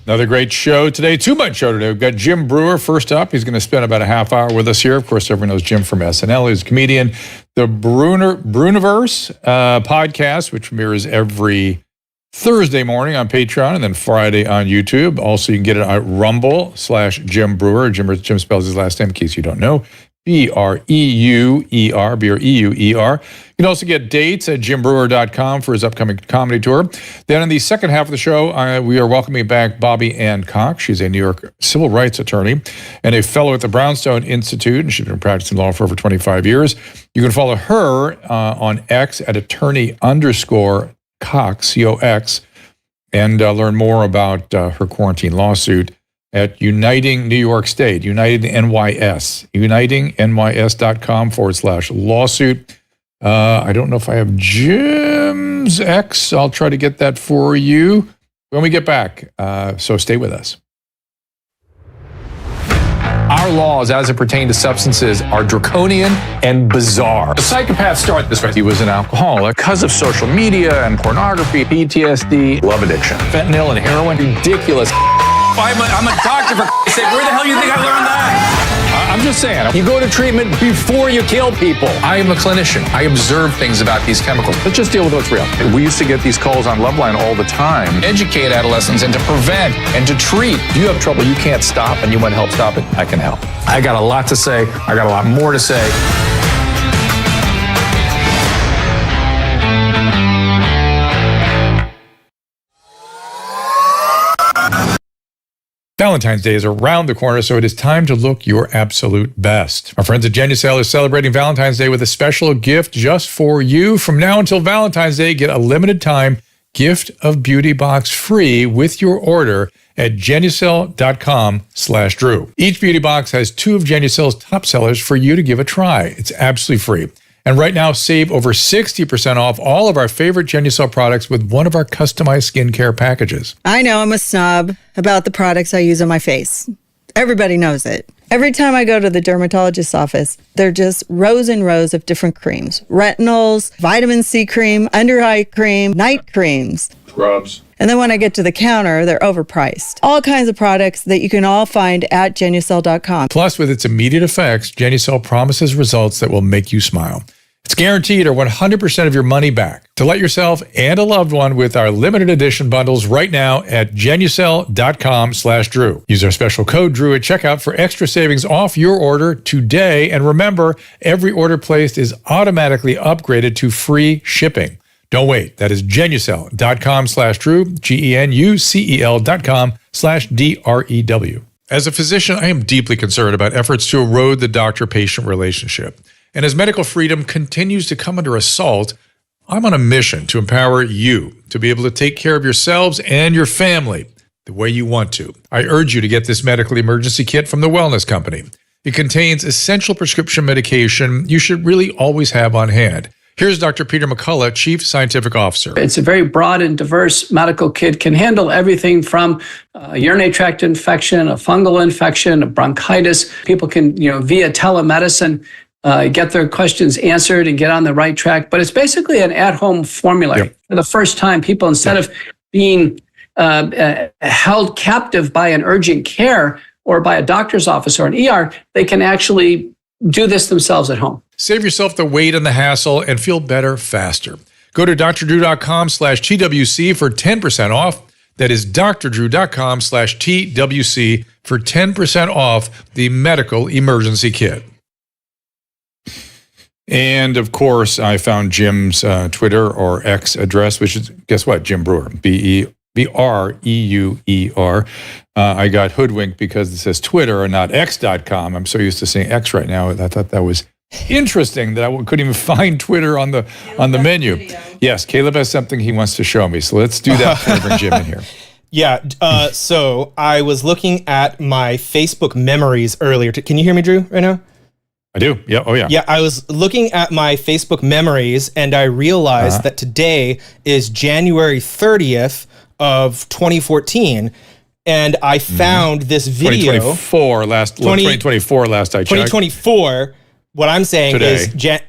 Another great show today. Too much show today. We've got Jim Brewer first up. He's going to spend about a half hour with us here. Of course, everyone knows Jim from SNL. He's a comedian. The Bruniverse podcast, which mirrors every Thursday morning on Patreon and then Friday on YouTube. Also, you can get it at Rumble/Jim Brewer. Jim spells his last name in case you don't know. Breuer, Breuer. You can also get dates at jimbrewer.com for his upcoming comedy tour. Then in the second half of the show, we are welcoming back Bobby Anne Cox. She's a New York civil rights attorney and a fellow at the Brownstone Institute, and she's been practicing law for over 25 years. You can follow her on X at attorney_Cox, C-O-X, and learn more about her quarantine lawsuit at Uniting New York State, Uniting NYS, unitingnys.com/lawsuit. I don't know if I have Jim's X. I'll try to get that for you when we get back. So stay with us. Our laws as it pertains to substances are draconian and bizarre. The psychopaths start this way. He was an alcoholic because of social media and pornography, PTSD, love addiction, fentanyl and heroin. Ridiculous. I'm a doctor, for sake. Where the hell do you think I learned that? I'm just saying. You go to treatment before you kill people. I am a clinician. I observe things about these chemicals. Let's just deal with what's real. We used to get these calls on Loveline all the time. Educate adolescents and to prevent and to treat. If you have trouble you can't stop and you want to help stop it, I can help. I got a lot to say. I got a lot more to say. Valentine's Day is around the corner, so it is time to look your absolute best. Our friends at Genucell are celebrating Valentine's Day with a special gift just for you. From now until Valentine's Day, get a limited time gift of beauty box free with your order at Genucell.com/Drew. Each beauty box has 2 of Genucell's top sellers for you to give a try. It's absolutely free. And right now, save over 60% off all of our favorite Genucell products with one of our customized skincare packages. I know I'm a snob about the products I use on my face. Everybody knows it. Every time I go to the dermatologist's office, they're just rows and rows of different creams. Retinols, vitamin C cream, under eye cream, night creams. Scrubs. And then when I get to the counter, they're overpriced. All kinds of products that you can all find at Genucell.com. Plus, with its immediate effects, Genucell promises results that will make you smile. It's guaranteed or 100% of your money back. To let yourself and a loved one with our limited edition bundles right now at Genucell.com/Drew. Use our special code Drew at checkout for extra savings off your order today. And remember, every order placed is automatically upgraded to free shipping. Don't wait. That is Genucell.com/Drew, GENUCEL.com/DREW. As a physician, I am deeply concerned about efforts to erode the doctor-patient relationship. And as medical freedom continues to come under assault, I'm on a mission to empower you to be able to take care of yourselves and your family the way you want to. I urge you to get this medical emergency kit from the Wellness Company. It contains essential prescription medication you should really always have on hand. Here's Dr. Peter McCullough, Chief Scientific Officer. It's a very broad and diverse medical kit, can handle everything from a urinary tract infection, a fungal infection, a bronchitis. People can, via telemedicine, get their questions answered and get on the right track. But it's basically an at-home formulary. Yep. For the first time, people, instead of being held captive by an urgent care or by a doctor's office or an ER, they can actually do this themselves at home. Save yourself the wait and the hassle and feel better faster. Go to drdrew.com/TWC for 10% off. That is drdrew.com/TWC for 10% off the medical emergency kit. And of course, I found Jim's Twitter or X address, which is, guess what? Jim Brewer, BREUER. I got hoodwinked because it says Twitter and not X.com. I'm so used to saying X right now. I thought that was interesting that I couldn't even find Twitter on the menu. Yes, Caleb has something he wants to show me. So let's do that before I bring Jim in here. Yeah, so I was looking at my Facebook memories earlier. Can you hear me, Drew, right now? I do. Yeah. Oh, yeah. Yeah, I was looking at my Facebook memories, and I realized that today is January 30th of 2014, and I found this video. 2024 last I checked. 2024. What I'm saying today is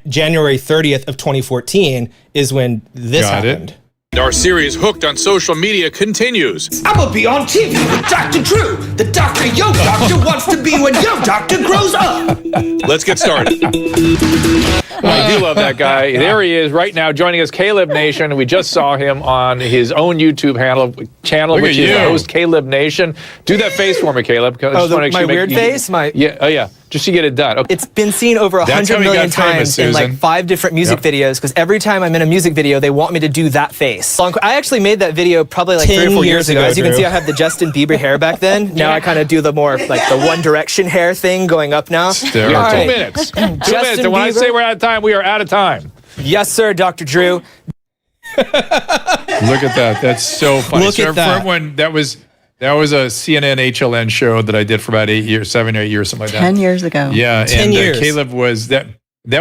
January 30th of 2014 is when this happened. Our series Hooked on Social Media continues. I'm gonna be on TV with Dr. Drew, the doctor your doctor wants to be when your doctor grows up. Let's get started. I do love that guy. There he is right now joining us, Caleb Nation. We just saw him on his own YouTube channel, which is Host Caleb Nation. Do that face for me, Caleb. My weird face? Yeah. Just to get it done. Okay. It's been seen over 100 million times in like 5 different music videos, because every time I'm in a music video, they want me to do that face. I actually made that video probably like 3 or 4 years ago. As you can see, I have the Justin Bieber hair back then. Now I kind of do the more like the One Direction hair thing going up now. There are 2 minutes. 2 minutes. And when I say we're out of time, we are out of time. Yes, sir, Dr. Drew. Look at that. That's so funny. Look at that. For everyone, that was a CNN HLN show that I did for about 7 or 8 years, something like that. 10 years ago. Yeah, 10 years. Caleb was that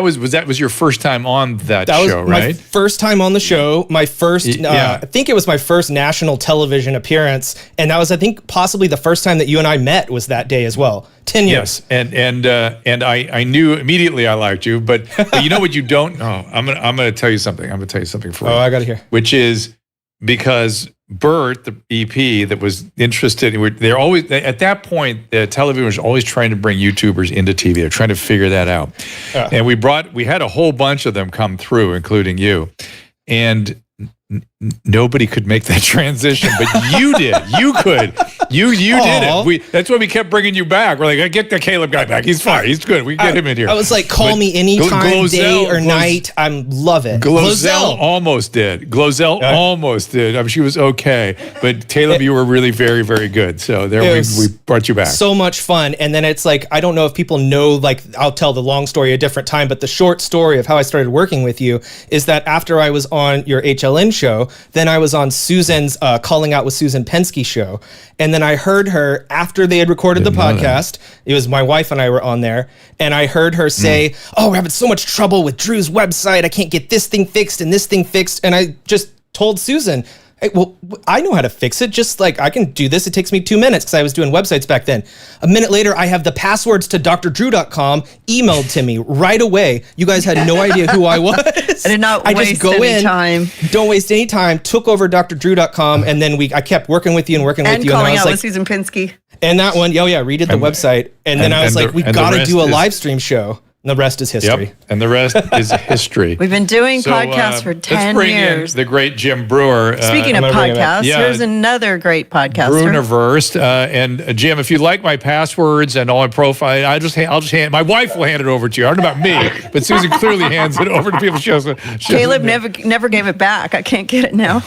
was your first time on that show, was my right? first time on the show. My first, I think it was my first national television appearance, and that was, I think, possibly the first time that you and I met was that day as well. 10 years. Yes, and I knew immediately I liked you, but you know what you don't know? I'm gonna tell you something. I'm gonna tell you something for you. Oh, I gotta hear. Which is because Bert, the EP that was interested, they're always, at that point, the television was always trying to bring YouTubers into TV. They're trying to figure that out. And we had a whole bunch of them come through, including you. And nobody could make that transition, but you did. You could. You did it. That's why we kept bringing you back. We're like, get the Caleb guy back. He's fine. He's good. We can get him in here. I was like, call me anytime, day or night. I love it. Glozell almost did. Almost did. I mean, she was okay. But Caleb, you were really very, very good. So we brought you back. So much fun. And then it's like, I don't know if people know, like, I'll tell the long story a different time, but the short story of how I started working with you is that after I was on your HLN show, then I was on Susan's Calling Out with Susan Penske show. And then I heard her after they had recorded the podcast. It was my wife and I were on there. And I heard her say, oh, we're having so much trouble with Drew's website. I can't get this thing fixed and this thing fixed. And I just told Susan, hey, well, I know how to fix it. Just like I can do this. It takes me 2 minutes because I was doing websites back then. A minute later, I have the passwords to drdrew.com emailed to me right away. You guys had no idea who I was. I did not waste any time. Don't waste any time. Took over drdrew.com, and then I kept working with you and working with you. And Calling Out like, with Susan Penske. And that one, redid the website. And then I was like, we got to do a live stream show. And the rest is history. Yep. And the rest is history. We've been doing podcasts for 10 years. In the great Jim Brewer. Speaking of podcasts, here's another great podcaster. Bruniverse. And Jim, if you like my passwords and all my profile, I'll just hand. My wife will hand it over to you. I don't know about me, but Susan clearly hands it over to people. Caleb never gave it back. I can't get it now.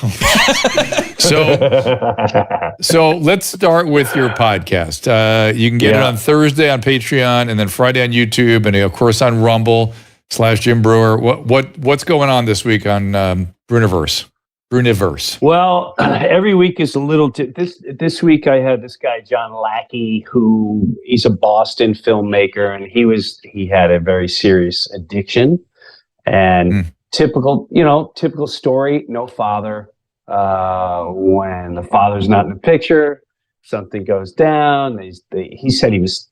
So let's start with your podcast. You can get it on Thursday on Patreon, and then Friday on YouTube, and of course on Rumble /Jim Brewer. What's going on this week on Bruniverse? Well, every week is a little. This week I had this guy John Lackey, who he's a Boston filmmaker, and he had a very serious addiction, and typical story. No father. When the father's not in the picture, something goes down. He said he was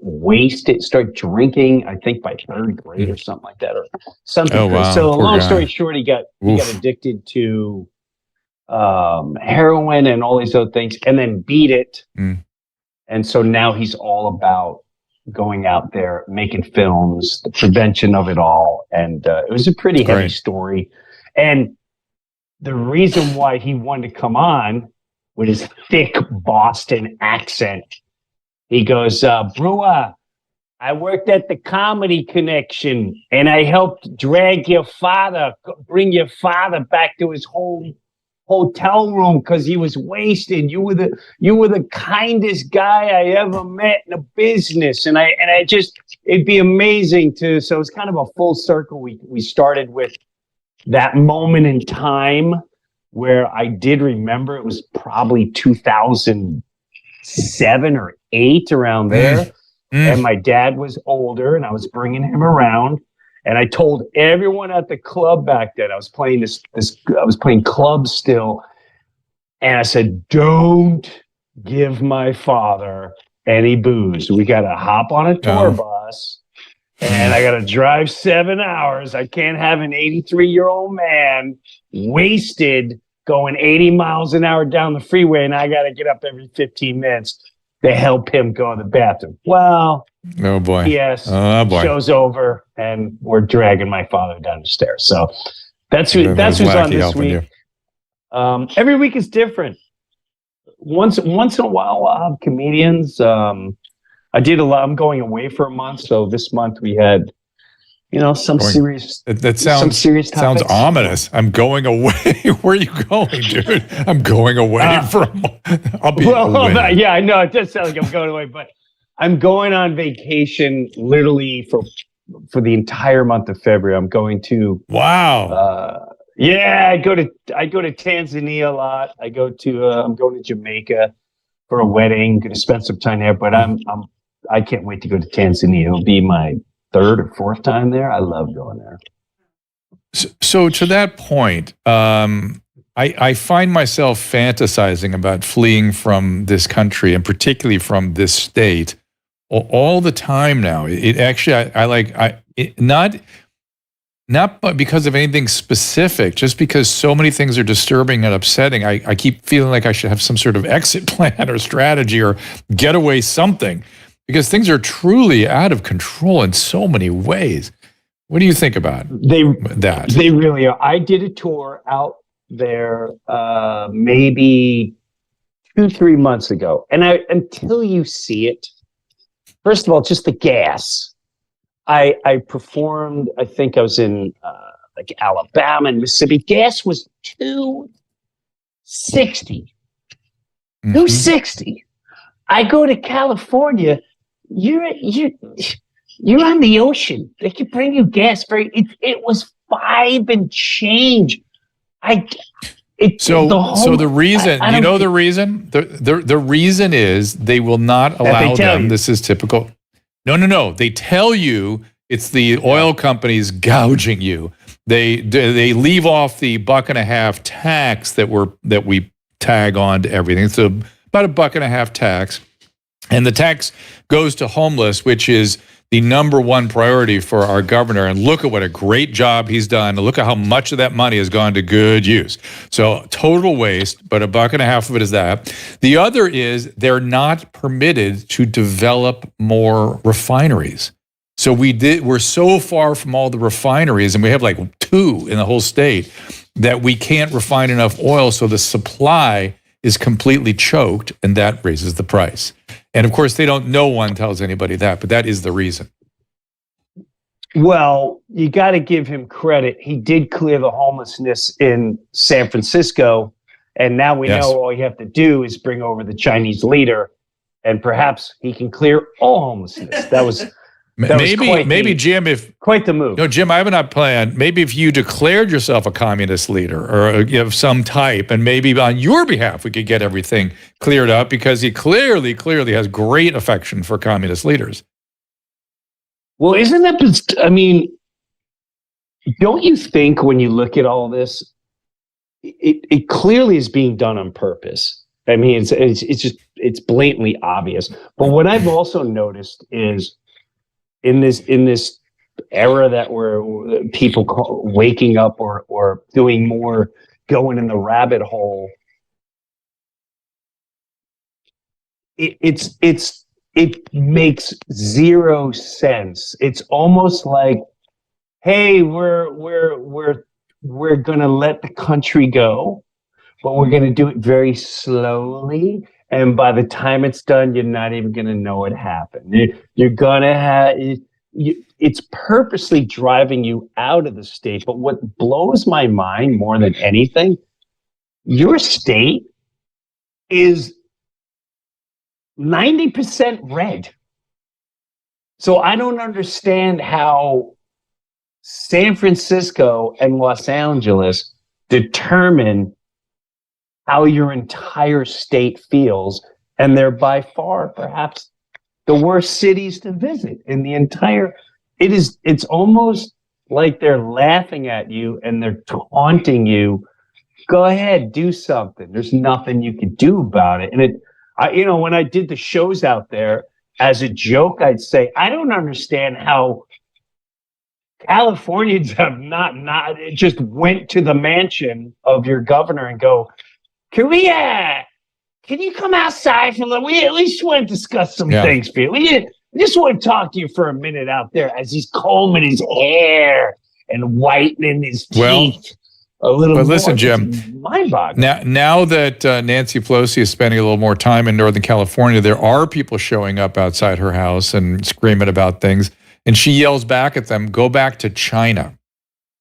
wasted, started drinking, I think by 3rd grade or something like that, or something. Oh, wow. So long story short, he got addicted to heroin and all these other things, and then beat it. And so now he's all about going out there, making films, the prevention of it all. And it was a pretty heavy story. And the reason why he wanted to come on with his thick Boston accent, he goes, Brewer, I worked at the Comedy Connection, and I helped bring your father back to his home hotel room because he was wasted. You were the kindest guy I ever met in the business, and I just, it'd be amazing to. So it's kind of a full circle. We started with that moment in time where I did remember it was probably 2007 or 8 around there. And my dad was older and I was bringing him around, and I told everyone at the club back then, I was playing I was playing clubs still. And I said, don't give my father any booze. We got to hop on a tour bus and I got to drive 7 hours. I can't have an 83-year-old man wasted going 80 miles an hour down the freeway, and I got to get up every 15 minutes to help him go to the bathroom. Well, oh boy. Yes. Oh boy. Show's over, and we're dragging my father down the stairs. So that's who's on this week. Every week is different. Once in a while, I'll have comedians. I did a lot. I'm going away for a month, so this month we had, some serious. That sounds some serious topics. Sounds ominous. I'm going away. Where are you going, dude? I'm going away for a month. I'll be away. Yeah, I know it does sound like I'm going away, but I'm going on vacation literally for the entire month of February. I'm going to. Wow. I go to Tanzania a lot. I'm going to Jamaica for a wedding. Going to spend some time there, but I can't wait to go to Tanzania. It'll be my 3rd or 4th time there. I love going there. So to that point, I find myself fantasizing about fleeing from this country, and particularly from this state, all the time now. It actually, not but because of anything specific, just because so many things are disturbing and upsetting. I keep feeling like I should have some sort of exit plan or strategy or getaway something, because things are truly out of control in so many ways. What do you think about that? They really are. I did a tour out there maybe 2-3 months ago, and until you see it, first of all, just the gas. I performed, I think I was in like Alabama and Mississippi. Gas was $2.60. $2.60. I go to California, you're on the ocean. They can bring you gas it was $5 and change. The reason, the reason is they will not allow them. This is typical. No. They tell you it's the oil companies gouging you. They leave off the $1.50 tax that we tag on to everything. So about $1.50 tax, and the tax goes to homeless, which is the number one priority for our governor. And look at what a great job he's done. Look at how much of that money has gone to good use. So total waste, but $1.50 of it is that. The other is they're not permitted to develop more refineries. So we're so far from all the refineries, and we have like 2 in the whole state, that we can't refine enough oil. So the supply is completely choked, and that raises the price. And of course, no one tells anybody that, but that is the reason. Well, you got to give him credit. He did clear the homelessness in San Francisco, and now we know all you have to do is bring over the Chinese leader, and perhaps he can clear all homelessness. That was Jim, quite the move. No, Jim, I have not planned. Maybe if you declared yourself a communist leader or of some type, and maybe on your behalf we could get everything cleared up, because he clearly has great affection for communist leaders. Well, isn't that? I mean, don't you think when you look at all this, it clearly is being done on purpose? I mean, it's blatantly obvious. But what I've also noticed is, in this era that where people waking up or doing more, going in the rabbit hole, it makes zero sense. It's almost like, hey, we're gonna let the country go, but we're gonna do it very slowly. And by the time it's done, you're not even going to know it happened. You're going to have, it's purposely driving you out of the state. But what blows my mind more than anything, your state is 90% red. So I don't understand how San Francisco and Los Angeles determine how your entire state feels, and they're by far perhaps the worst cities to visit in the entire. It's almost like they're laughing at you and they're taunting you. Go ahead, do something. There's nothing you can do about it. And when I did the shows out there, as a joke, I'd say, I don't understand how Californians have not just went to the mansion of your governor and go, can you come outside for a little? We at least want to discuss some things for you. We just want to talk to you for a minute out there as he's combing his hair and whitening his teeth a little more. But listen, Jim, mind-boggling. Now that Nancy Pelosi is spending a little more time in Northern California, there are people showing up outside her house and screaming about things. And she yells back at them, go back to China,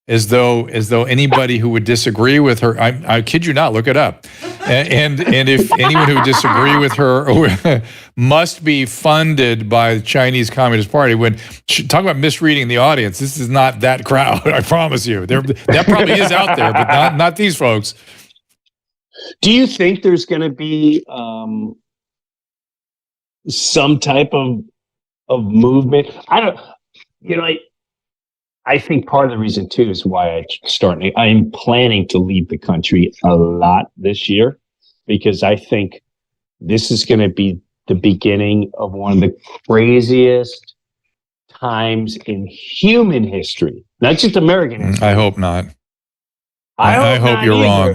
as though anybody who would disagree with her, I kid you not, look it up. And if anyone who would disagree with her must be funded by the Chinese Communist Party. When talk about misreading the audience, this is not that crowd, I promise you. That probably is out there, but not these folks. Do you think there's going to be some type of movement? I think part of the reason too is why I'm planning to leave the country a lot this year, because I think this is going to be the beginning of one of the craziest times in human history, not just American history. I hope not. I hope you're wrong.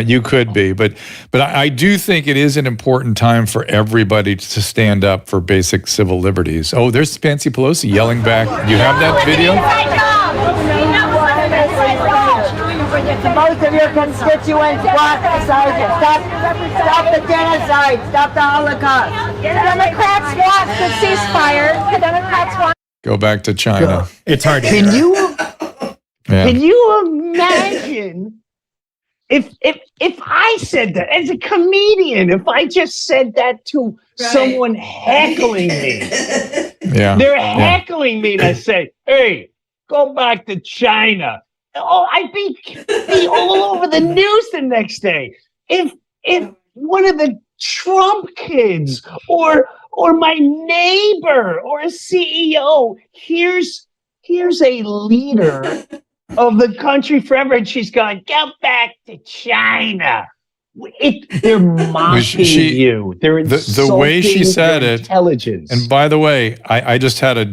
You could be, but I do think it is an important time for everybody to stand up for basic civil liberties. Oh, there's Nancy Pelosi yelling back. You have that video? Most of your constituents want beside you. Stop the genocide. Stop the Holocaust. The Democrats want the ceasefire. The Democrats want. Go back to China. It's hard to Can hear. you? Yeah. Can you imagine if I said that as a comedian, if I just said that to someone heckling me? They're heckling me and I say, hey, go back to China. Oh, I'd be all over the news the next day. If one of the Trump kids or my neighbor or a CEO, here's a leader of the country forever, and she's going, go back to China. They're mocking you. They're insulting the way she said your it. Intelligence. And by the way, I just had a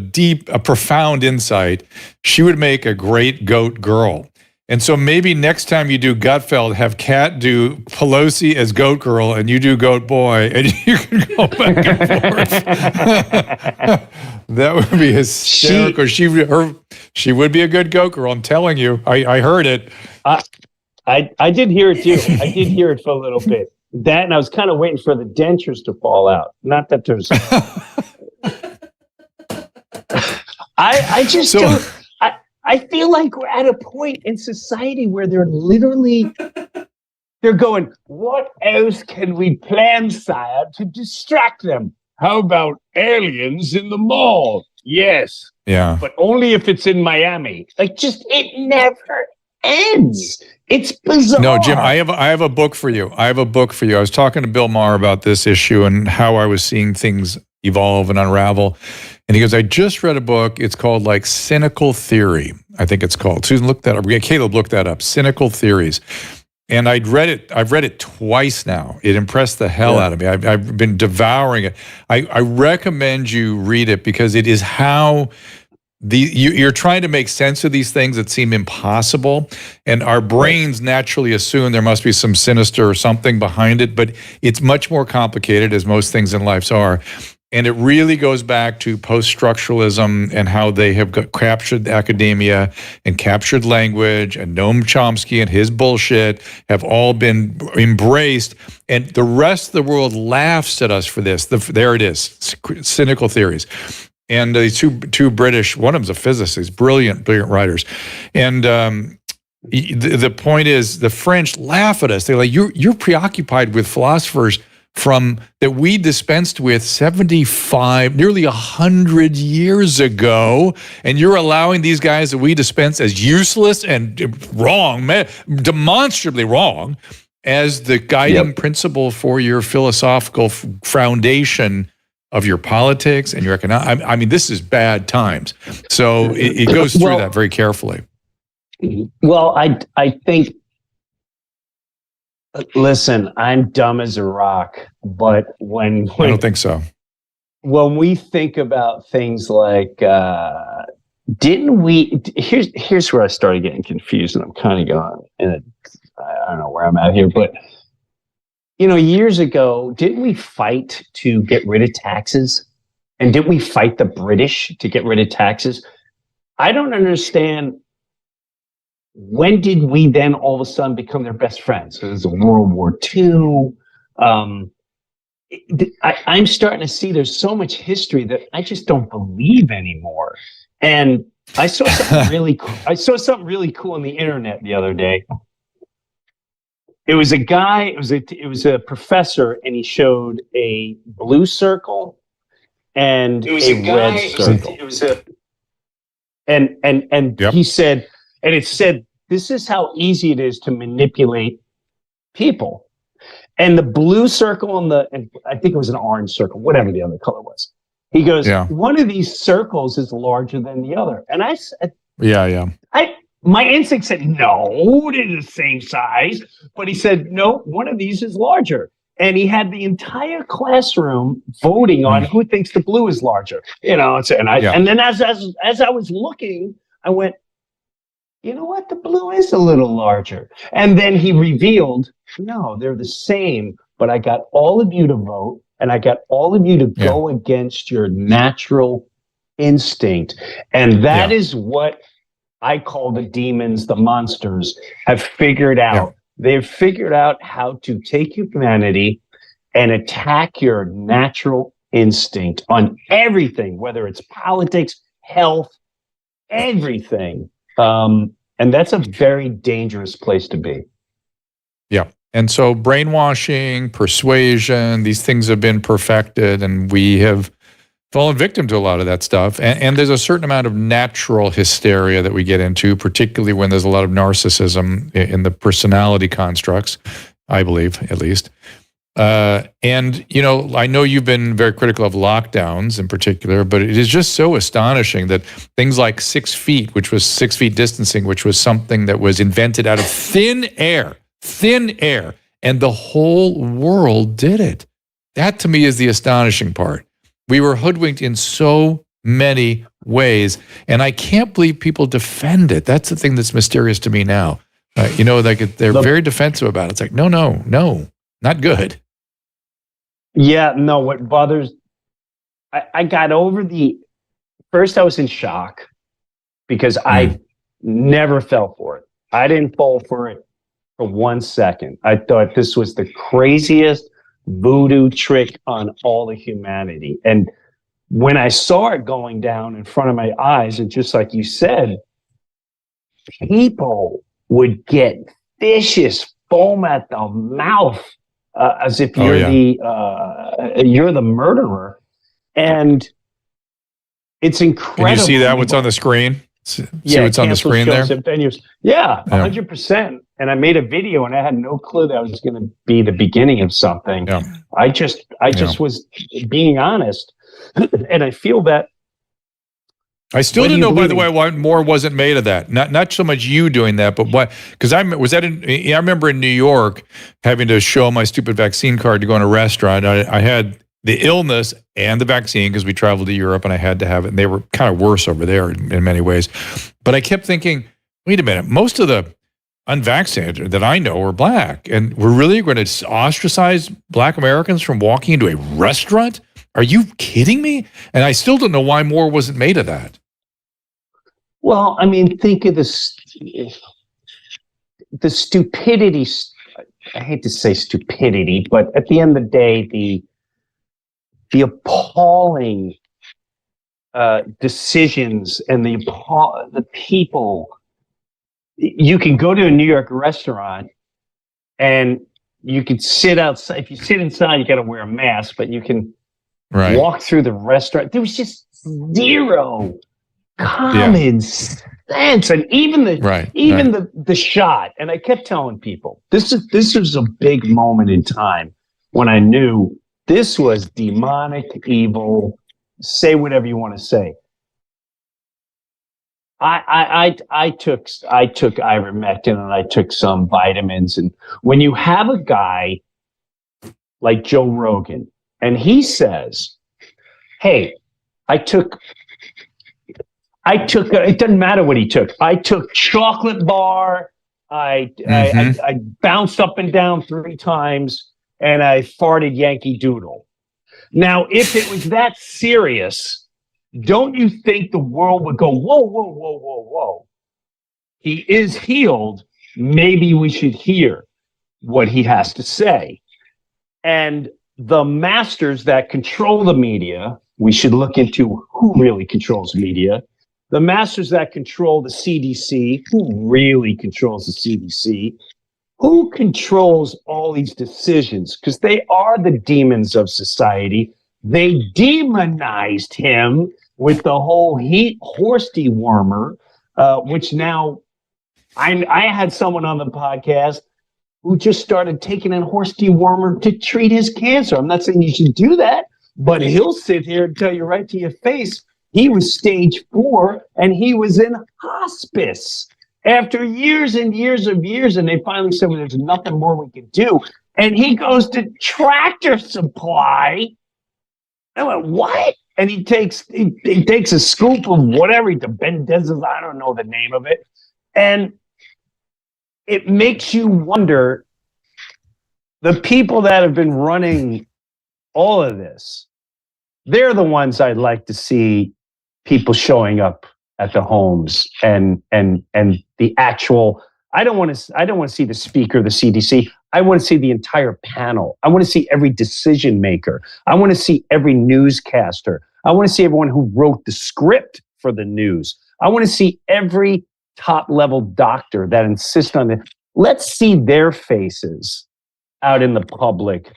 profound insight. She would make a great goat girl. And so maybe next time you do Gutfeld, have Kat do Pelosi as goat girl and you do goat boy, and you can go back and forth. That would be hysterical. She would be a good goat girl. I'm telling you. I heard it. I did hear it too. I did hear it for a little bit. That, and I was kind of waiting for the dentures to fall out. Not that there's. I just don't. I feel like we're at a point in society where they're going, what else can we plan, sire, to distract them? How about aliens in the mall? Yes. Yeah. But only if it's in Miami. It never ends. It's bizarre. No, Jim, I have a book for you. I was talking to Bill Maher about this issue and how I was seeing things evolve and unravel. And he goes, I just read a book. It's called Cynical Theory. I think it's called. Susan, look that up. Caleb, look that up. Cynical Theories. And I've read it twice now. It impressed the hell out of me. I've been devouring it. I recommend you read it because it is how you're trying to make sense of these things that seem impossible. And our brains naturally assume there must be some sinister or something behind it, but it's much more complicated, as most things in life are. And it really goes back to post-structuralism and how they have captured academia and captured language, and Noam Chomsky and his bullshit have all been embraced. And the rest of the world laughs at us for this. There it is, Cynical Theories. And two British, one of them's a physicist, brilliant writers. And the point is, the French laugh at us. They're like, you're preoccupied with philosophers that we dispensed with 75, nearly 100 years ago, and you're allowing these guys that we dispense as useless and wrong, demonstrably wrong, as the guiding principle for your philosophical foundation of your politics and your economic. I mean, this is bad times. So it goes through that very carefully. Well, I think. Listen, I'm dumb as a rock, but when I don't think so. When we think about things like didn't we? Here's where I started getting confused, and I'm kind of going, and I don't know where I'm at here, but years ago, didn't we fight to get rid of taxes? And didn't we fight the British to get rid of taxes? I don't understand. When did we then all of a sudden become their best friends? So there's a World War II. I'm starting to see there's so much history that I just don't believe anymore. And I saw something really cool. I saw something really cool on the internet the other day. It was a guy. It was a professor, and he showed a blue circle and a red circle. It was a and yep. He said, and it said, this is how easy it is to manipulate people. And the blue circle and I think it was an orange circle, whatever the other color was. He goes, one of these circles is larger than the other. And I said, my instinct said, no, they're the same size. But he said, no, one of these is larger. And he had the entire classroom voting on who thinks the blue is larger. And then as I was looking, I went, you know what? The blue is a little larger. And then he revealed, no, they're the same. But I got all of you to vote, and I got all of you to go against your natural instinct. And that is what I call the demons, the monsters, have figured out. They've figured out how to take humanity and attack your natural instinct on everything, whether it's politics, health, everything. And that's a very dangerous place to be. Yeah. And so brainwashing, persuasion, these things have been perfected, and we have fallen victim to a lot of that stuff. And there's a certain amount of natural hysteria that we get into, particularly when there's a lot of narcissism in the personality constructs, I believe, at least. And, I know you've been very critical of lockdowns in particular, but it is just so astonishing that things like 6 feet, which was 6 feet distancing, which was something that was invented out of thin air, and the whole world did it. That to me is the astonishing part. We were hoodwinked in so many ways, and I can't believe people defend it. That's the thing that's mysterious to me now. They're very defensive about it. It's like, no, not good. Yeah, no, what bothers, I got over first I was in shock because I never fell for it. I didn't fall for it for 1 second. I thought this was the craziest voodoo trick on all of humanity. And when I saw it going down in front of my eyes, and just like you said, people would get vicious foam at the mouth as if you're you're the murderer. And it's incredible. Can you see that? What's on the screen? See what's on the screen there? Yeah, 100%. And I made a video, and I had no clue that was going to be the beginning of something. Yeah. I just was being honest, and I feel that. I still didn't know, by the way, why more wasn't made of that. Not so much you doing that, but what? Because I remember in New York having to show my stupid vaccine card to go in a restaurant. I had the illness and the vaccine because we traveled to Europe, and I had to have it. And they were kind of worse over there in many ways. But I kept thinking, wait a minute, most of the unvaccinated that I know are black, and we're really going to ostracize black Americans from walking into a restaurant? Are you kidding me? And I still don't know why more wasn't made of that. Well, I mean, think of the stupidity. I hate to say stupidity, but at the end of the day, the appalling decisions and the people. You can go to a New York restaurant and you can sit outside. If you sit inside, you got to wear a mask, but you can walk through the restaurant. There was just zero common sense, and even the shot. And I kept telling people, this was a big moment in time when I knew this was demonic, evil. Say whatever you want to say. I took ivermectin, and I took some vitamins. And when you have a guy like Joe Rogan, and he says, hey, I took it doesn't matter what he took. I took chocolate bar. I bounced up and down 3 times, and I farted Yankee Doodle. Now, if it was that serious, don't you think the world would go, whoa, whoa, whoa, whoa, whoa? He is healed. Maybe we should hear what he has to say. And the masters that control the media, we should look into who really controls media. The masters that control the CDC, who really controls the CDC? Who controls all these decisions? Because they are the demons of society. They demonized him with the whole horse dewormer, which now I had someone on the podcast who just started taking a horse dewormer to treat his cancer. I'm not saying you should do that, but he'll sit here and tell you right to your face, he was stage 4 and he was in hospice after years and years of years. And they finally said, well, there's nothing more we can do. And he goes to Tractor Supply. I went, what? And he takes a scoop of whatever, the Bendezes, I don't know the name of it. And it makes you wonder, the people that have been running all of this, they're the ones I'd like to see people showing up at the homes and the actual. I don't want to see the speaker of the CDC. I want to see the entire panel. I want to see every decision maker. I want to see every newscaster. I want to see everyone who wrote the script for the news. I want to see every top level doctor that insists on it. Let's see their faces out in the public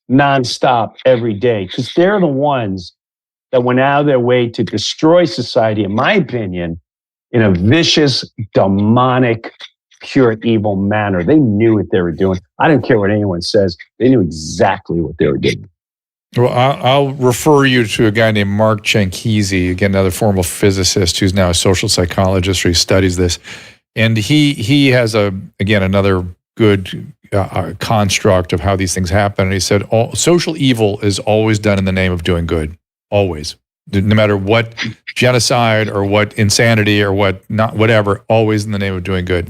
nonstop every day, because they're the ones that went out of their way to destroy society, in my opinion, in a vicious, demonic, pure evil manner. They knew what they were doing. I don't care what anyone says. They knew exactly what they were doing. Well, I'll refer you to a guy named Mark Chankisi, again, another former physicist who's now a social psychologist, who studies this. And he has, another good construct of how these things happen. And he said, social evil is always done in the name of doing good. Always. No matter what genocide or what insanity or what not, whatever, always in the name of doing good.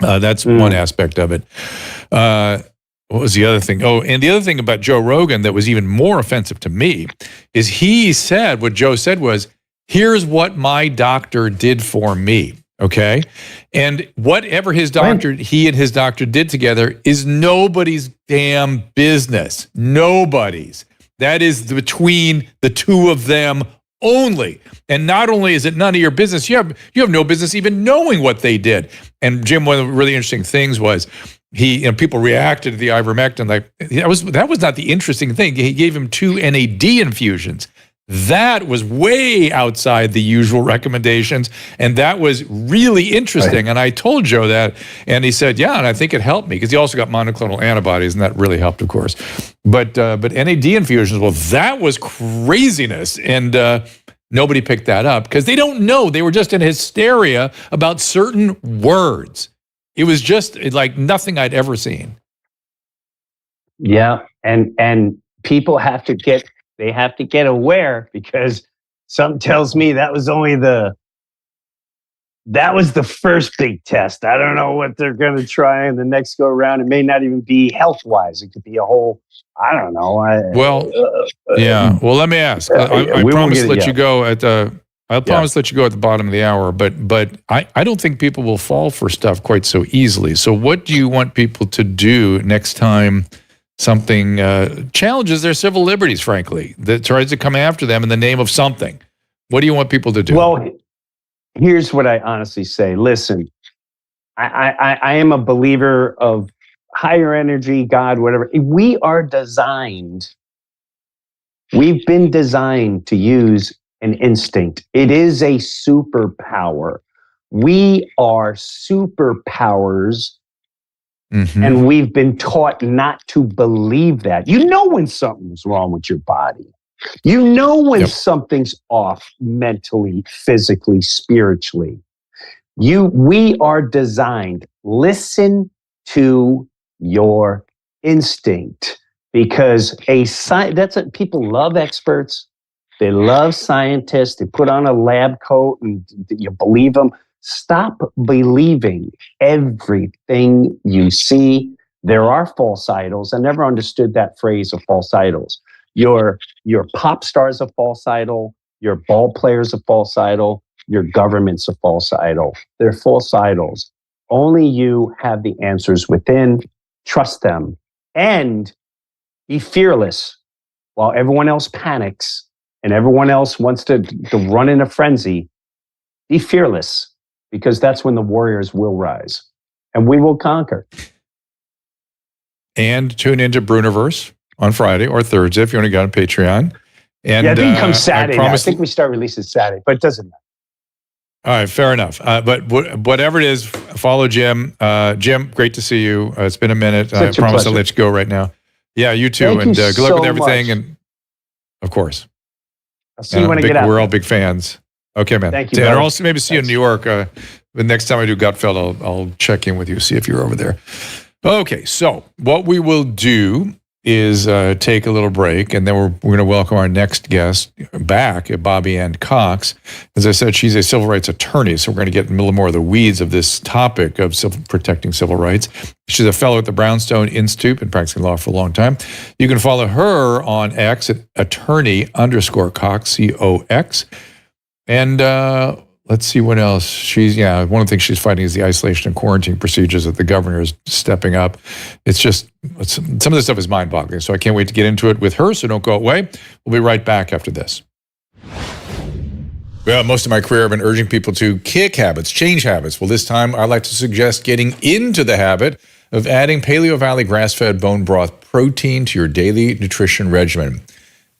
That's one aspect of it. What was the other thing? Oh, and the other thing about Joe Rogan that was even more offensive to me is he said, what Joe said was, here's what my doctor did for me. Okay. And whatever his doctor, he and his doctor did together is nobody's damn business. Nobody's. That is between the two of them only. And not only is it none of your business, you have no business even knowing what they did. And Jim, one of the really interesting things was people reacted to the ivermectin like that was not the interesting thing. He gave him 2 NAD infusions. That was way outside the usual recommendations, and that was really interesting. Right. And I told Joe that, and he said, yeah, and I think it helped me, because he also got monoclonal antibodies, and that really helped, of course. But NAD infusions, well, that was craziness, and nobody picked that up, because they don't know. They were just in hysteria about certain words. It was just like nothing I'd ever seen. Yeah, and people have to get aware, because something tells me that was the first big test. I don't know what they're going to try in the next go around. It may not even be health-wise. It could be a whole, I don't know. Yeah. Well, let me ask. I promise to let you go at the. I'll promise let you go at the bottom of the hour, but I don't think people will fall for stuff quite so easily. So what do you want people to do next time something challenges their civil liberties, frankly, that tries to come after them in the name of something? What do you want people to do? Well, here's what I honestly say. Listen, I am a believer of higher energy, God, whatever. We've been designed to use an instinct. It is a superpower. We are superpowers. Mm-hmm. And we've been taught not to believe that. You know when something's wrong with your body. You know when something's off mentally, physically, spiritually. We are designed. Listen to your instinct, because people love experts. They love scientists. They put on a lab coat and you believe them. Stop believing everything you see. There are false idols. I never understood that phrase of false idols. Your pop star is a false idol. Your ball player is a false idol. Your government's a false idol. They're false idols. Only you have the answers within. Trust them and be fearless while everyone else panics and everyone else wants to run in a frenzy. Be fearless, because that's when the warriors will rise and we will conquer. And tune into Bruniverse on Friday or Thursday if you want to go on Patreon. And yeah, I think it comes Saturday. I think we start releasing Saturday, but it doesn't matter. All right, fair enough. But whatever it is, follow Jim. Jim, great to see you. It's been a minute. I promise I'll let you go right now. Yeah, you too. Thank and you good luck so with everything. much. And of course, I'll see you when I get out. We're all big fans. Okay, man. Thank you. And I'll also maybe see you in New York. The next time I do Gutfeld, I'll check in with you, see if you're over there. Okay, so what we will do is take a little break, and then we're going to welcome our next guest back, Bobby Anne Cox. As I said, she's a civil rights attorney, so we're going to get a little more of the weeds of this topic of protecting civil rights. She's a fellow at the Brownstone Institute, been practicing law for a long time. You can follow her on X at attorney_Cox, COX. And let's see what else. One of the things she's fighting is the isolation and quarantine procedures that the governor is stepping up. Some of this stuff is mind-boggling, so I can't wait to get into it with her, so don't go away. We'll be right back after this. Well, most of my career I've been urging people to kick habits, change habits. Well, this time I'd like to suggest getting into the habit of adding Paleo Valley grass-fed bone broth protein to your daily nutrition regimen.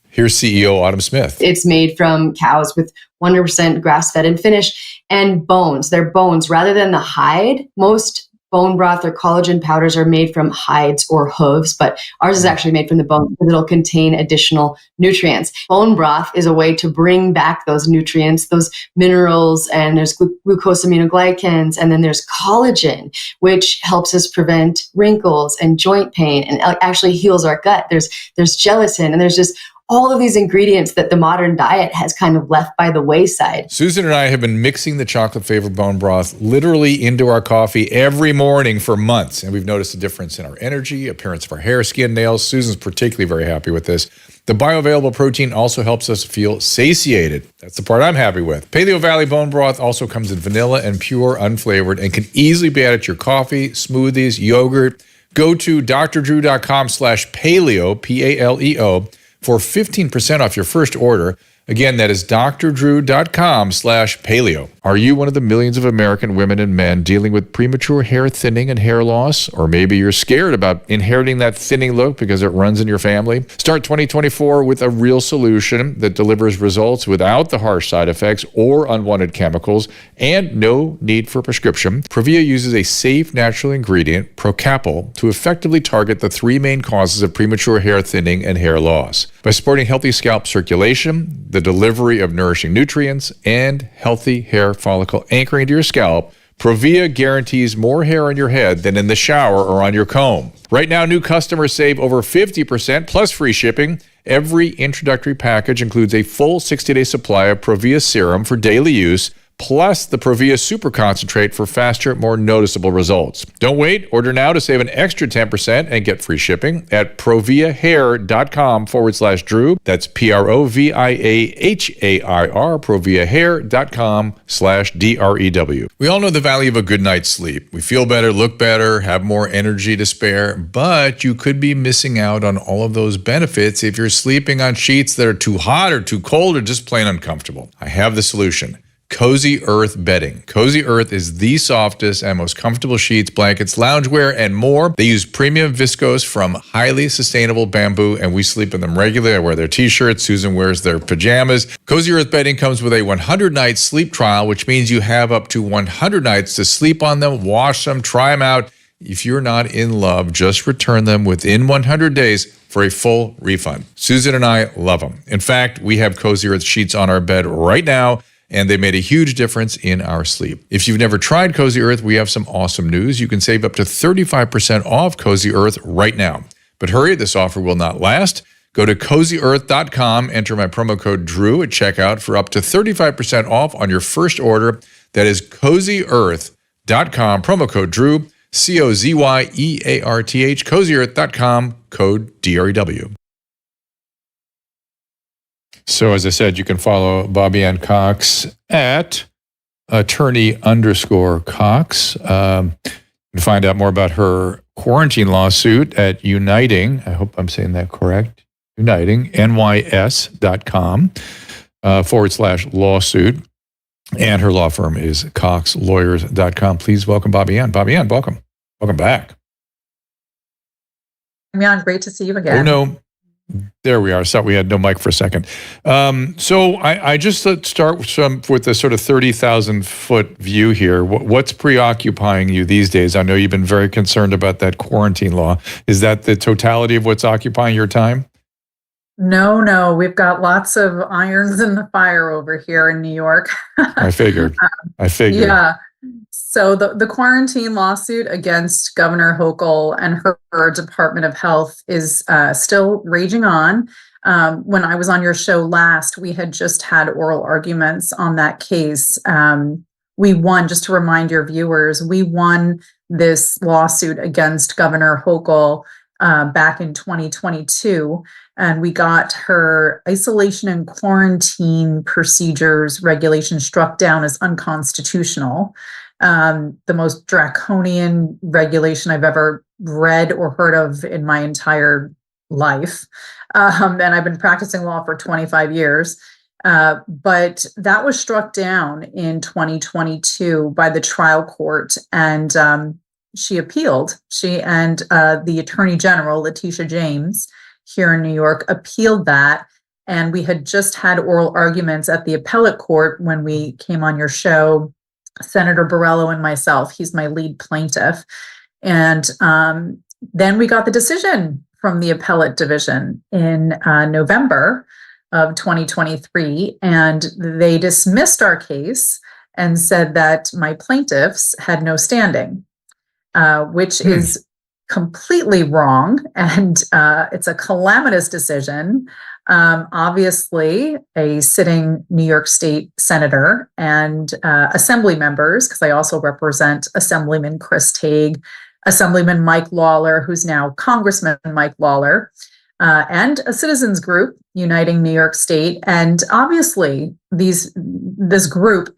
Here's CEO Autumn Smith. It's made from cows with 100% grass-fed and finished, and bones. They're bones rather than the hide. Most bone broth or collagen powders are made from hides or hooves, but ours is actually made from the bone because it'll contain additional nutrients. Bone broth is a way to bring back those nutrients, those minerals, and there's glucosaminoglycans, and then there's collagen, which helps us prevent wrinkles and joint pain and actually heals our gut. There's gelatin, and there's just all of these ingredients that the modern diet has kind of left by the wayside. Susan and I have been mixing the chocolate-flavored bone broth literally into our coffee every morning for months, and we've noticed a difference in our energy, appearance of our hair, skin, nails. Susan's particularly very happy with this. The bioavailable protein also helps us feel satiated. That's the part I'm happy with. Paleo Valley bone broth also comes in vanilla and pure, unflavored, and can easily be added to your coffee, smoothies, yogurt. Go to drdrew.com/paleo, Paleo, for 15% off your first order. Again, that is drdrew.com/paleo. Are you one of the millions of American women and men dealing with premature hair thinning and hair loss? Or maybe you're scared about inheriting that thinning look because it runs in your family? Start 2024 with a real solution that delivers results without the harsh side effects or unwanted chemicals and no need for prescription. Provia uses a safe natural ingredient, Procapil, to effectively target the three main causes of premature hair thinning and hair loss. By supporting healthy scalp circulation, the delivery of nourishing nutrients, and healthy hair follicle anchoring to your scalp, Provia guarantees more hair on your head than in the shower or on your comb. Right now, new customers save over 50% plus free shipping. Every introductory package includes a full 60-day supply of Provia serum for daily use, plus the Provia Super Concentrate for faster, more noticeable results. Don't wait. Order now to save an extra 10% and get free shipping at proviahair.com/Drew. That's PROVIAHAIR, proviahair.com/DREW. We all know the value of a good night's sleep. We feel better, look better, have more energy to spare, but you could be missing out on all of those benefits if you're sleeping on sheets that are too hot or too cold or just plain uncomfortable. I have the solution. Cozy Earth bedding. Cozy Earth is the softest and most comfortable sheets, blankets, loungewear, and more. They use premium viscose from highly sustainable bamboo, and we sleep in them regularly. I wear their t-shirts. Susan wears their pajamas. Cozy Earth bedding comes with a 100-night sleep trial, which means you have up to 100 nights to sleep on them, wash them, try them out. If you're not in love, just return them within 100 days for a full refund. Susan and I love them. In fact, we have Cozy Earth sheets on our bed right now, and they made a huge difference in our sleep. If you've never tried Cozy Earth, we have some awesome news. You can save up to 35% off Cozy Earth right now. But hurry, this offer will not last. Go to CozyEarth.com, enter my promo code Drew at checkout for up to 35% off on your first order. That is CozyEarth.com, promo code Drew, CozyEarth, CozyEarth.com, code DREW. So as I said, you can follow Bobby Anne Cox at attorney_Cox. You can find out more about her quarantine lawsuit at Uniting. I hope I'm saying that correct. Uniting, NYS.com /lawsuit. And her law firm is CoxLawyers.com. Please welcome Bobby Anne. Bobby Anne, welcome. Welcome back. Jan, great to see you again. Oh, no. There we are. So we had no mic for a second. So I just start with the sort of 30,000-foot view here. What's preoccupying you these days? I know you've been very concerned about that quarantine law. Is that the totality of what's occupying your time? No. We've got lots of irons in the fire over here in New York. I figured. Yeah. So the quarantine lawsuit against Governor Hochul and her Department of Health is still raging on. When I was on your show last, we had just had oral arguments on that case. We won, just to remind your viewers, we won this lawsuit against Governor Hochul back in 2022. And we got her isolation and quarantine procedures regulation struck down as unconstitutional. The most draconian regulation I've ever read or heard of in my entire life. And I've been practicing law for 25 years. But that was struck down in 2022 by the trial court, and she appealed. She and the Attorney General, Letitia James, here in New York, appealed that. And we had just had oral arguments at the appellate court when we came on your show, Senator Borrello and myself. He's my lead plaintiff. And then we got the decision from the appellate division in November of 2023, and they dismissed our case and said that my plaintiffs had no standing, which is completely wrong. And it's a calamitous decision. Obviously, a sitting New York State senator and assembly members, because I also represent Assemblyman Chris Tague, Assemblyman Mike Lawler, who's now Congressman Mike Lawler, and a citizens group, Uniting New York State. And obviously, this group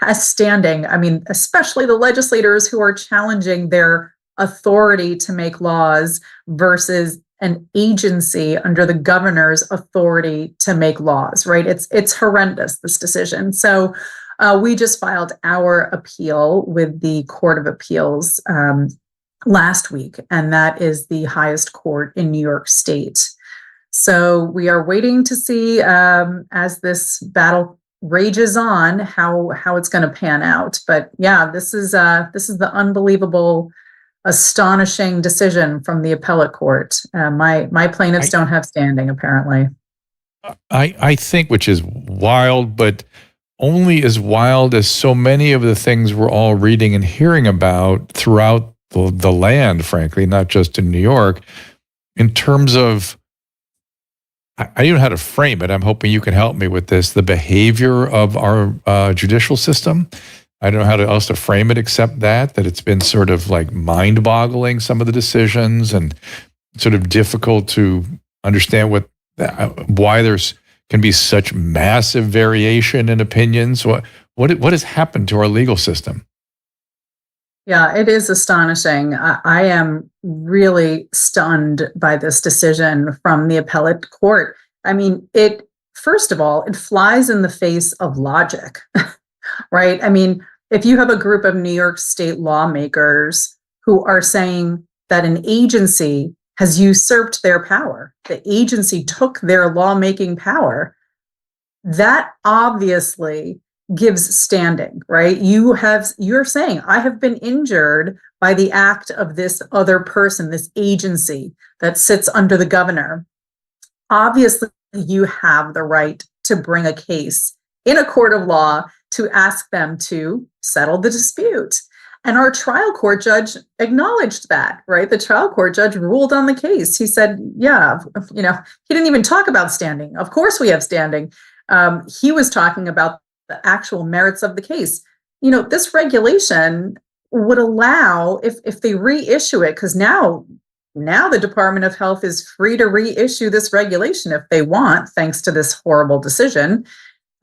has standing. I mean, especially the legislators who are challenging their authority to make laws versus an agency under the governor's authority to make laws, right? It's horrendous, this decision. So we just filed our appeal with the Court of Appeals last week, and that is the highest court in New York State. So we are waiting to see, as this battle rages on, how it's going to pan out. But yeah, this is the unbelievable, astonishing decision from the appellate court. My plaintiffs don't have standing, apparently. I think, which is wild, but only as wild as so many of the things we're all reading and hearing about throughout the land, frankly, not just in New York, in terms of, I don't know how to frame it. I'm hoping you can help me with this, the behavior of our judicial system. I don't know how else to frame it except that it's been sort of like mind-boggling, some of the decisions, and sort of difficult to understand why there's can be such massive variation in opinions. What has happened to our legal system? Yeah, it is astonishing. I am really stunned by this decision from the appellate court. I mean, first of all, it flies in the face of logic, right? I mean, if you have a group of New York State lawmakers who are saying that an agency has usurped their power, the agency took their lawmaking power, that obviously gives standing, right? You're saying, I have been injured by the act of this other person, this agency that sits under the governor. Obviously, you have the right to bring a case in a court of law to ask them to settle the dispute. And our trial court judge acknowledged that, right? The trial court judge ruled on the case. He said, yeah, he didn't even talk about standing. Of course we have standing. He was talking about the actual merits of the case. This regulation would allow, if they reissue it, because now the Department of Health is free to reissue this regulation if they want, thanks to this horrible decision.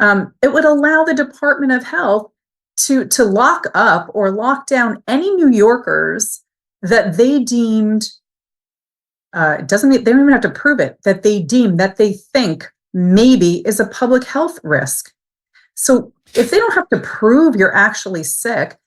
It would allow the Department of Health to lock up or lock down any New Yorkers that they deemed, they don't even have to prove it, that they think maybe is a public health risk. So if they don't have to prove you're actually sick,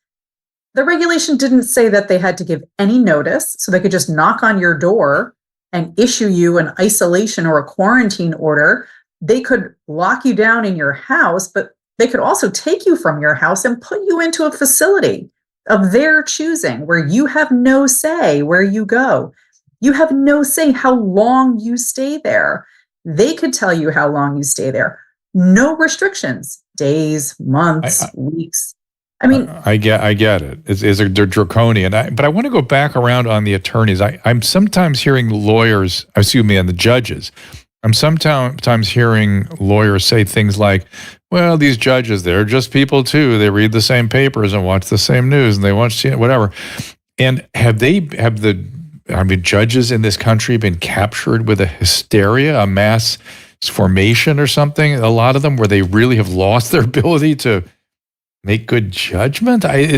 the regulation didn't say that they had to give any notice, so they could just knock on your door and issue you an isolation or a quarantine order. They could lock you down in your house, but they could also take you from your house and put you into a facility of their choosing where you have no say where you go. You have no say how long you stay there. They could tell you how long you stay there. No restrictions, days, months, weeks. I mean, I get it. It's a draconian. But I want to go back around on the attorneys. I'm sometimes hearing lawyers, and the judges. I'm sometimes hearing lawyers say things like, well, these judges, they're just people too. They read the same papers and watch the same news and they watch whatever. And have the judges in this country been captured with a hysteria, a mass formation or something? A lot of them where they really have lost their ability to make good judgment. I'm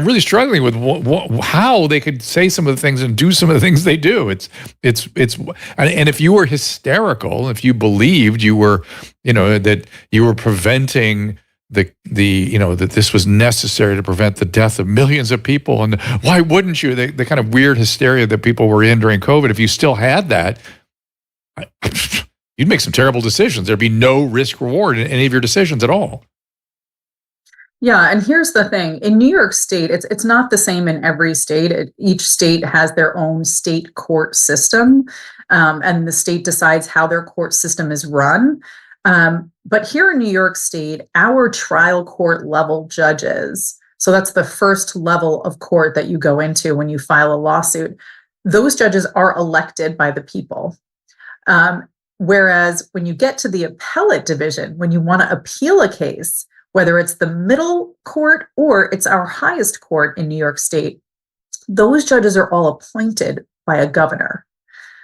really struggling with how they could say some of the things and do some of the things they do. And if you were hysterical, if you believed you were, that you were preventing that this was necessary to prevent the death of millions of people, and why wouldn't you? The kind of weird hysteria that people were in during COVID, if you still had that, you'd make some terrible decisions. There'd be no risk reward in any of your decisions at all. Yeah, and here's the thing. In New York State, it's not the same in every state. Each state has their own state court system, and the state decides how their court system is run. But here in New York State, our trial court level judges, so that's the first level of court that you go into when you file a lawsuit, those judges are elected by the people. Whereas when you get to the appellate division, when you want to appeal a case, whether it's the middle court or it's our highest court in New York State, those judges are all appointed by a governor.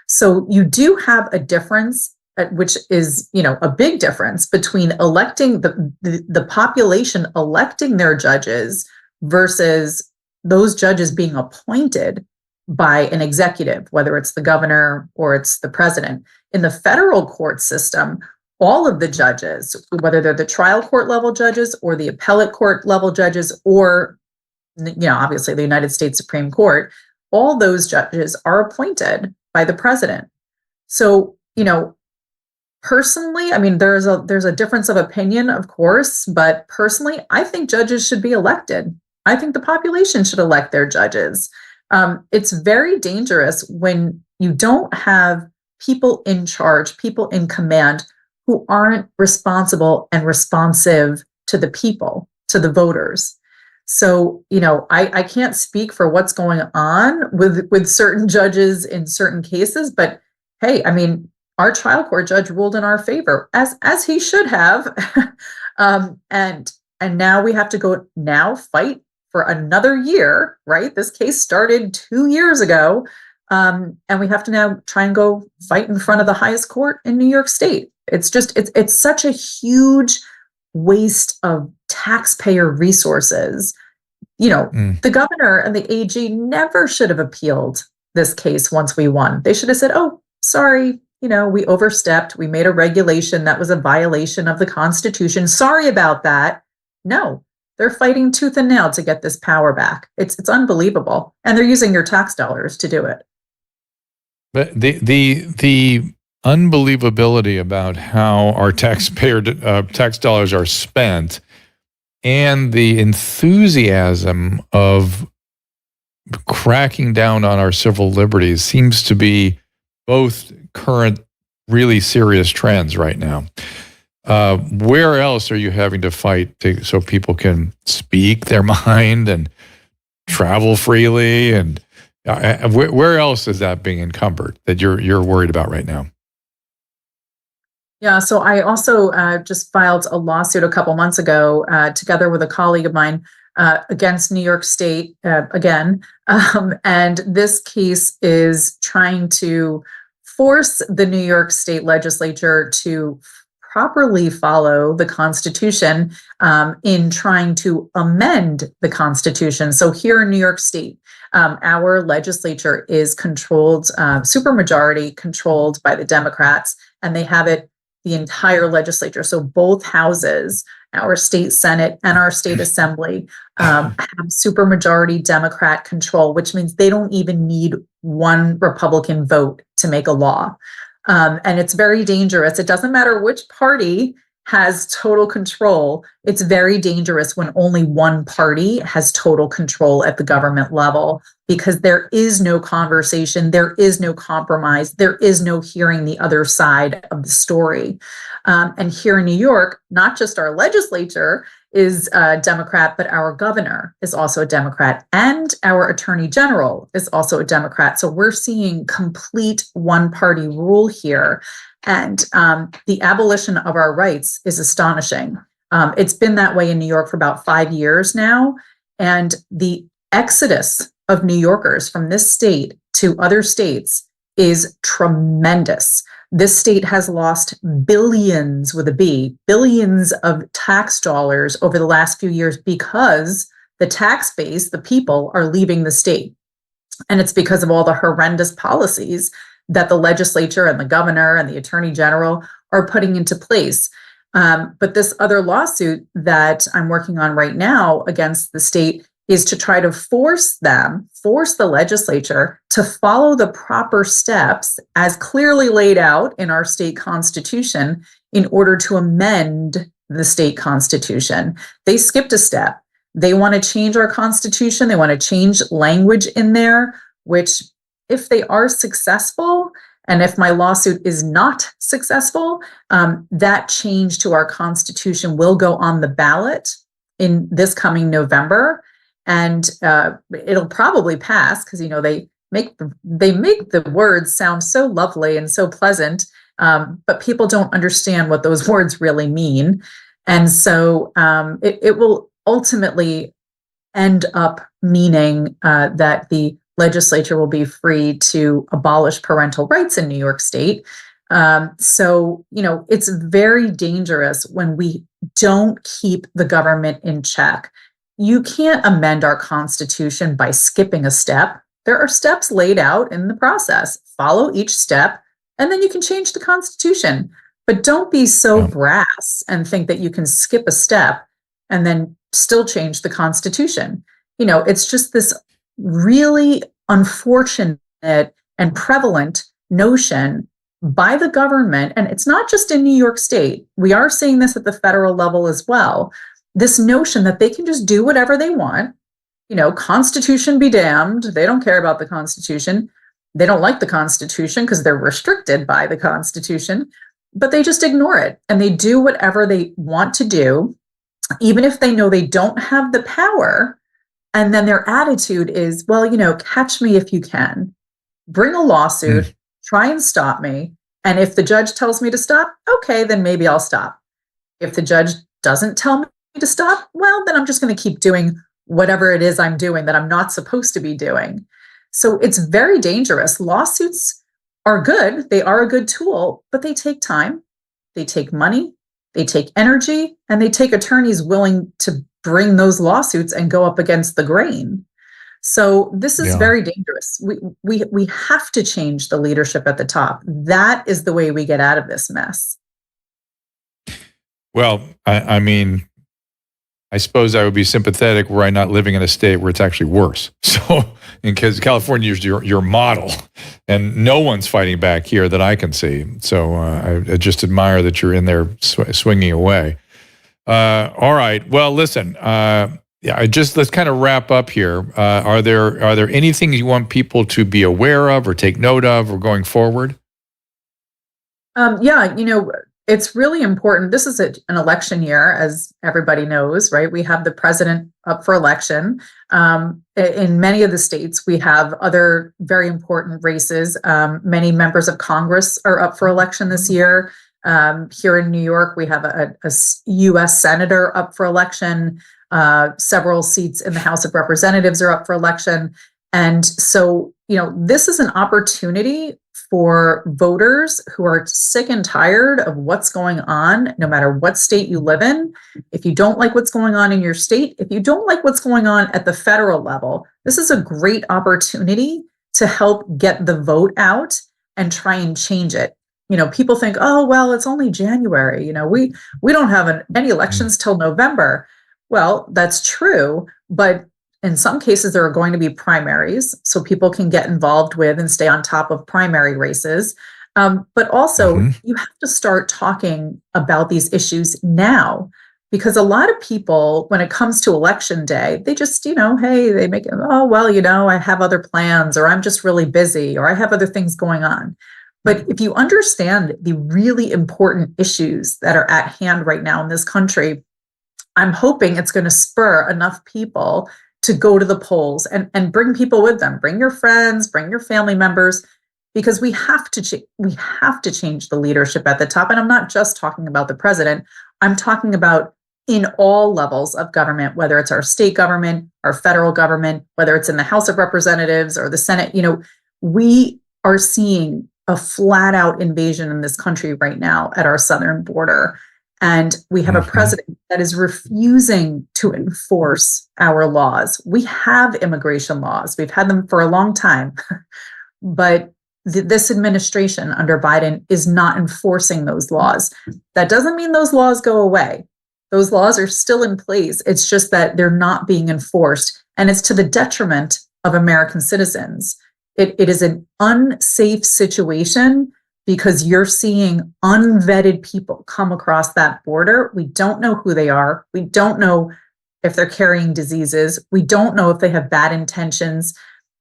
So you do have a difference, which is, a big difference between electing the population electing their judges versus those judges being appointed by an executive, whether it's the governor or it's the president. In the federal court system, all of the judges, whether they're the trial court level judges or the appellate court level judges, or, obviously the United States Supreme Court, all those judges are appointed by the president. So, personally, there's a difference of opinion, of course, but personally, I think judges should be elected. I think the population should elect their judges. It's very dangerous when you don't have people in charge, people in command who aren't responsible and responsive to the people, to the voters. So, I can't speak for what's going on with certain judges in certain cases, but hey, our trial court judge ruled in our favor, as he should have. And now we have to go fight for another year, right? This case started 2 years ago. And we have to now try and go fight in front of the highest court in New York State. It's such a huge waste of taxpayer resources. The governor and the AG never should have appealed this case once we won. They should have said, oh, sorry, we overstepped. We made a regulation that was a violation of the Constitution. Sorry about that. No, they're fighting tooth and nail to get this power back. It's unbelievable. And they're using your tax dollars to do it. But the unbelievability about how our tax dollars are spent, and the enthusiasm of cracking down on our civil liberties seems to be both current, really serious trends right now. Where else are you having to fight so people can speak their mind and travel freely? And where else is that being encumbered that you're worried about right now? Yeah, so I also just filed a lawsuit a couple months ago, together with a colleague of mine, against New York State again. And this case is trying to force the New York State legislature to properly follow the Constitution in trying to amend the Constitution. So here in New York State, our legislature is controlled, supermajority controlled by the Democrats, and they have it the entire legislature. So both houses, our state Senate and our state assembly, have supermajority Democrat control, which means they don't even need one Republican vote to make a law. And it's very dangerous. It doesn't matter which party has total control. It's very dangerous when only one party has total control at the government level, because there is no conversation, there is no compromise, there is no hearing the other side of the story. And here in New York, not just our legislature is a Democrat, but our governor is also a Democrat, and our attorney general is also a Democrat. So we're seeing complete one-party rule here. And the abolition of our rights is astonishing. It's been that way in New York for about 5 years now. And the exodus of New Yorkers from this state to other states is tremendous. This state has lost billions, with a B, billions of tax dollars over the last few years because the tax base, the people, are leaving the state. And it's because of all the horrendous policies that the legislature and the governor and the attorney general are putting into place. But this other lawsuit that I'm working on right now against the state is to try to force the legislature to follow the proper steps as clearly laid out in our state constitution in order to amend the state constitution. They skipped a step. They want to change our constitution. They want to change language in there, which, if they are successful, and if my lawsuit is not successful, that change to our Constitution will go on the ballot in this coming November, and it'll probably pass because they make the words sound so lovely and so pleasant, but people don't understand what those words really mean, and so it will ultimately end up meaning that the legislature will be free to abolish parental rights in New York State. So, it's very dangerous when we don't keep the government in check. You can't amend our Constitution by skipping a step. There are steps laid out in the process. Follow each step, and then you can change the Constitution. But don't be so brass and think that you can skip a step and then still change the Constitution. It's just this really unfortunate and prevalent notion by the government, and it's not just in New York State. We are seeing this at the federal level as well. This notion that they can just do whatever they want, Constitution be damned. They don't care about the Constitution. They don't like the Constitution because they're restricted by the Constitution, but they just ignore it and they do whatever they want to do, even if they know they don't have the power. And then their attitude is, well, catch me if you can. Bring a lawsuit, try and stop me. And if the judge tells me to stop, okay, then maybe I'll stop. If the judge doesn't tell me to stop, well, then I'm just going to keep doing whatever it is I'm doing that I'm not supposed to be doing. So it's very dangerous. Lawsuits are good. They are a good tool, but they take time. They take money. They take energy, and they take attorneys willing to bring those lawsuits and go up against the grain. So this is very dangerous. We have to change the leadership at the top. That is the way we get out of this mess. Well, I mean, I suppose I would be sympathetic were I not living in a state where it's actually worse. So, because California is your model, and no one's fighting back here that I can see. So I just admire that you're in there swinging away. All right. Well, listen. Let's kind of wrap up here. Are there anything you want people to be aware of or take note of or going forward? it's really important. This is an election year, as everybody knows, right? We have the president up for election. In many of the states, we have other very important races. Many members of Congress are up for election this year. Here in New York, we have a U.S. senator up for election. Several seats in the House of Representatives are up for election. And so, this is an opportunity for voters who are sick and tired of what's going on, no matter what state you live in. If you don't like what's going on in your state, if you don't like what's going on at the federal level, this is a great opportunity to help get the vote out and try and change it. People think, oh, well, it's only January. We don't have any elections till November. Well, that's true, but in some cases, there are going to be primaries, so people can get involved with and stay on top of primary races. But also, you have to start talking about these issues now, because a lot of people, when it comes to election day, they just, hey, they make it, oh, well, I have other plans, or I'm just really busy, or I have other things going on. But if you understand the really important issues that are at hand right now in this country, I'm hoping it's going to spur enough people to go to the polls and bring people with them. Bring your friends, bring your family members, because we have to change the leadership at the top. And I'm not just talking about the president. I'm talking about in all levels of government, whether it's our state government, our federal government, whether it's in the House of Representatives or the Senate. We are seeing a flat out invasion in this country right now at our southern border. And we have a president that is refusing to enforce our laws. We have immigration laws. We've had them for a long time. But this administration under Biden is not enforcing those laws. That doesn't mean those laws go away. Those laws are still in place. It's just that they're not being enforced. And it's to the detriment of American citizens. It is an unsafe situation, because you're seeing unvetted people come across that border. We don't know who they are. We don't know if they're carrying diseases. We don't know if they have bad intentions.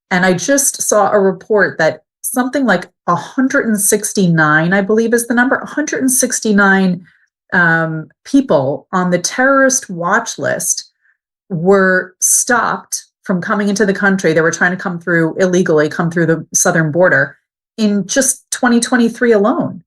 And I just saw a report that something like 169, I believe is the number, 169 people on the terrorist watch list were stopped from coming into the country. They were trying to come through illegally, come through the southern border in just 2023 alone.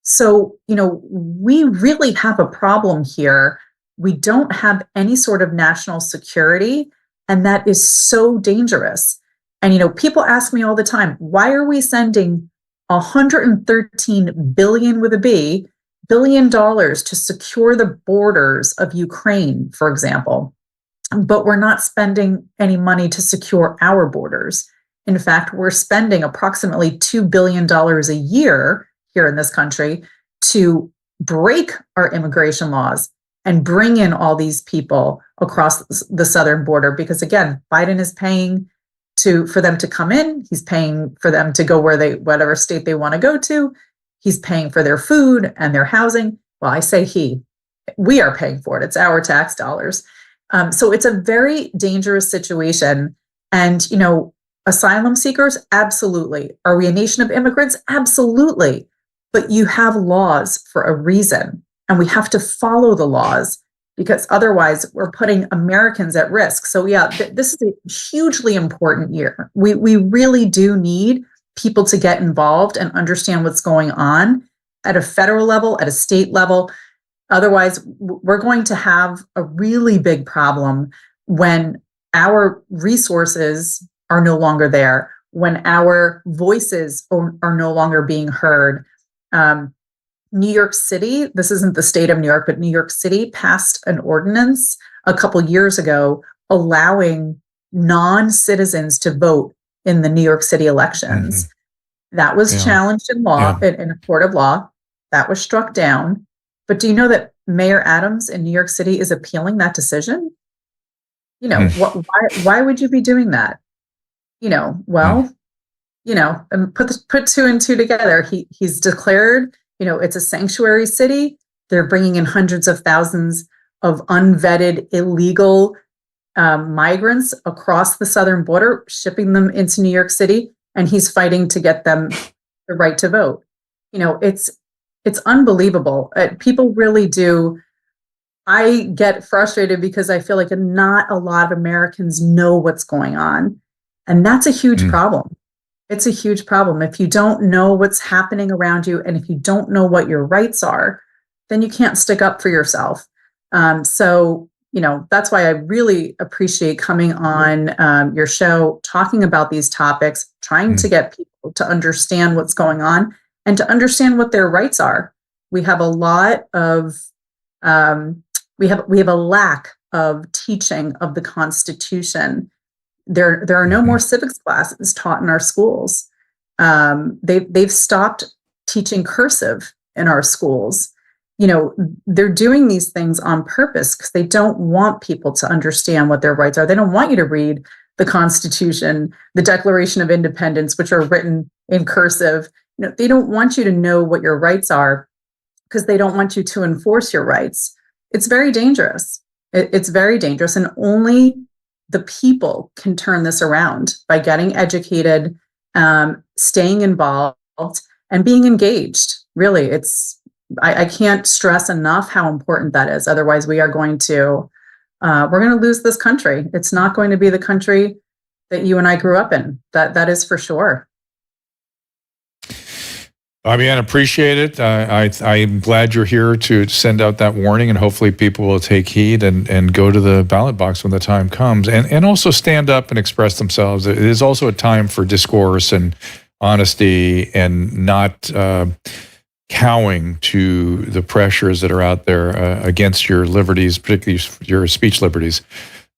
So, we really have a problem here. We don't have any sort of national security, and that is so dangerous. And, people ask me all the time, why are we sending $113 billion with a B, $billion to secure the borders of Ukraine, for example, but we're not spending any money to secure our borders? In fact, we're spending approximately $2 billion a year here in this country to break our immigration laws and bring in all these people across the southern border. Because again, Biden is paying for them to come in. He's paying for them to go whatever state they want to go to. He's paying for their food and their housing. Well, I say we are paying for it. It's our tax dollars. So it's a very dangerous situation. And, asylum seekers, absolutely. Are we a nation of immigrants? Absolutely. But you have laws for a reason, and we have to follow the laws, because otherwise we're putting Americans at risk. So yeah, this is a hugely important year. We really do need people to get involved and understand what's going on at a federal level, at a state level. Otherwise, we're going to have a really big problem when our resources are no longer there, when our voices are no longer being heard. New York City, this isn't the state of New York, but New York City passed an ordinance a couple years ago allowing non-citizens to vote in the New York City elections. That was challenged in law, in a court of law. That was struck down. But do you know that Mayor Adams in New York City is appealing that decision? Why would you be doing that? And put two and two together. He's declared, it's a sanctuary city. They're bringing in hundreds of thousands of unvetted, illegal migrants across the southern border, shipping them into New York City, and he's fighting to get them the right to vote. It's unbelievable. People really do. I get frustrated because I feel like not a lot of Americans know what's going on. And that's a huge problem. It's a huge problem. If you don't know what's happening around you, and if you don't know what your rights are, then you can't stick up for yourself. So, that's why I really appreciate coming on your show, talking about these topics, trying to get people to understand what's going on and to understand what their rights are. We have a lot of, we have a lack of teaching of the Constitution. There are no more civics classes taught in our schools. They've stopped teaching cursive in our schools. They're doing these things on purpose because they don't want people to understand what their rights are. They don't want you to read the Constitution, the Declaration of Independence, which are written in cursive. They don't want you to know what your rights are because they don't want you to enforce your rights. It's very dangerous. It's very dangerous. And only the people can turn this around by getting educated, staying involved, and being engaged. Really, I can't stress enough how important that is. Otherwise, we're going to lose this country. It's not going to be the country that you and I grew up in. That is for sure. Bobby Anne, appreciate it. I'm glad you're here to send out that warning, and hopefully people will take heed and go to the ballot box when the time comes, and also stand up and express themselves. It is also a time for discourse and honesty, and not cowing to the pressures that are out there against your liberties, particularly your speech liberties.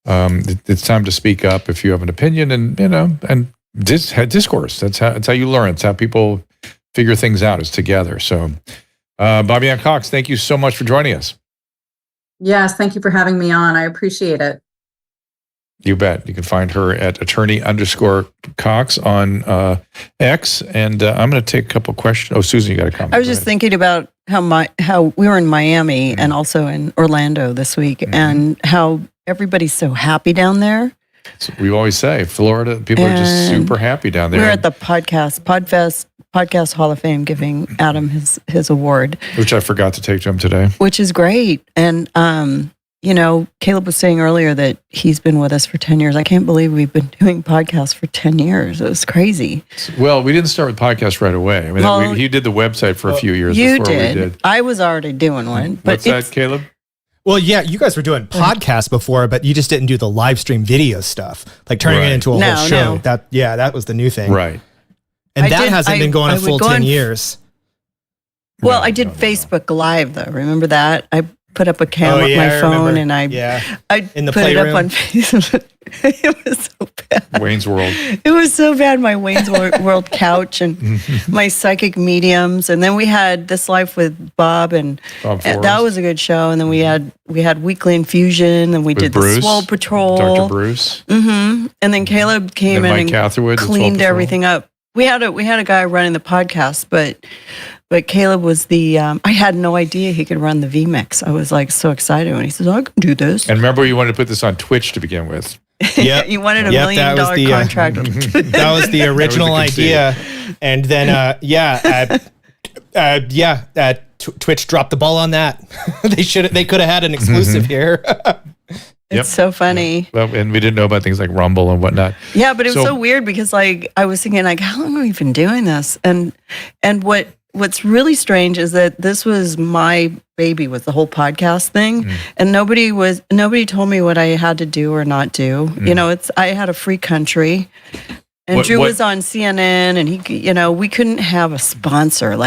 It's time to speak up if you have an opinion, and discourse. That's how you learn. It's how people figure things out, is together. So, Bobby Anne Cox, thank you so much for joining us. Yes, thank you for having me on. I appreciate it. You bet. You can find her at attorney_Cox on X. And I'm going to take a couple questions. Oh, Susan, you got a comment. I was just thinking about how we were in Miami and also in Orlando this week, and how everybody's so happy down there. So we always say Florida people are just super happy down there. We're at the Podcast Hall of Fame giving Adam his award, which I forgot to take to him today, which is great. And Caleb was saying earlier that he's been with us for 10 years. I can't believe we've been doing podcasts for 10 years. It was crazy. Well, we didn't start with podcasts right away. I mean, he did the website for a few years before we did. I was already doing one. But what's that, Caleb? Well, yeah, you guys were doing podcasts before, but you just didn't do the live stream video stuff, like turning it into a whole show. No. That was the new thing. Right. And that hasn't been going a full 10 years. Well, I did Facebook Live, though. Remember that? I put up a cam with my phone, and I in the put playroom. it up on Facebook. It was so bad. Wayne's World. It was so bad. My Wayne's World couch and my psychic mediums, and then we had This Life with Bob, and that was a good show. And then we had Weekly Infusion, and we did Bruce, the Swole Patrol, Dr. Bruce, and then Caleb came in and Catherwood, cleaned everything up. We had a guy running the podcast, but Caleb was I had no idea he could run the VMix. I was like so excited when he says, I can do this. And remember, you wanted to put this on Twitch to begin with. Yeah, you wanted $1 million contract. That was the original idea. And then, Twitch dropped the ball on that. They could have had an exclusive here. It's so funny. Well, and we didn't know about things like Rumble and whatnot. Yeah, but it was so weird because I was thinking how long have we been doing this? And what's really strange is that this was my baby with the whole podcast thing. And nobody told me what I had to do or not do. I had a free country. And Drew was on CNN, and we couldn't have a sponsor.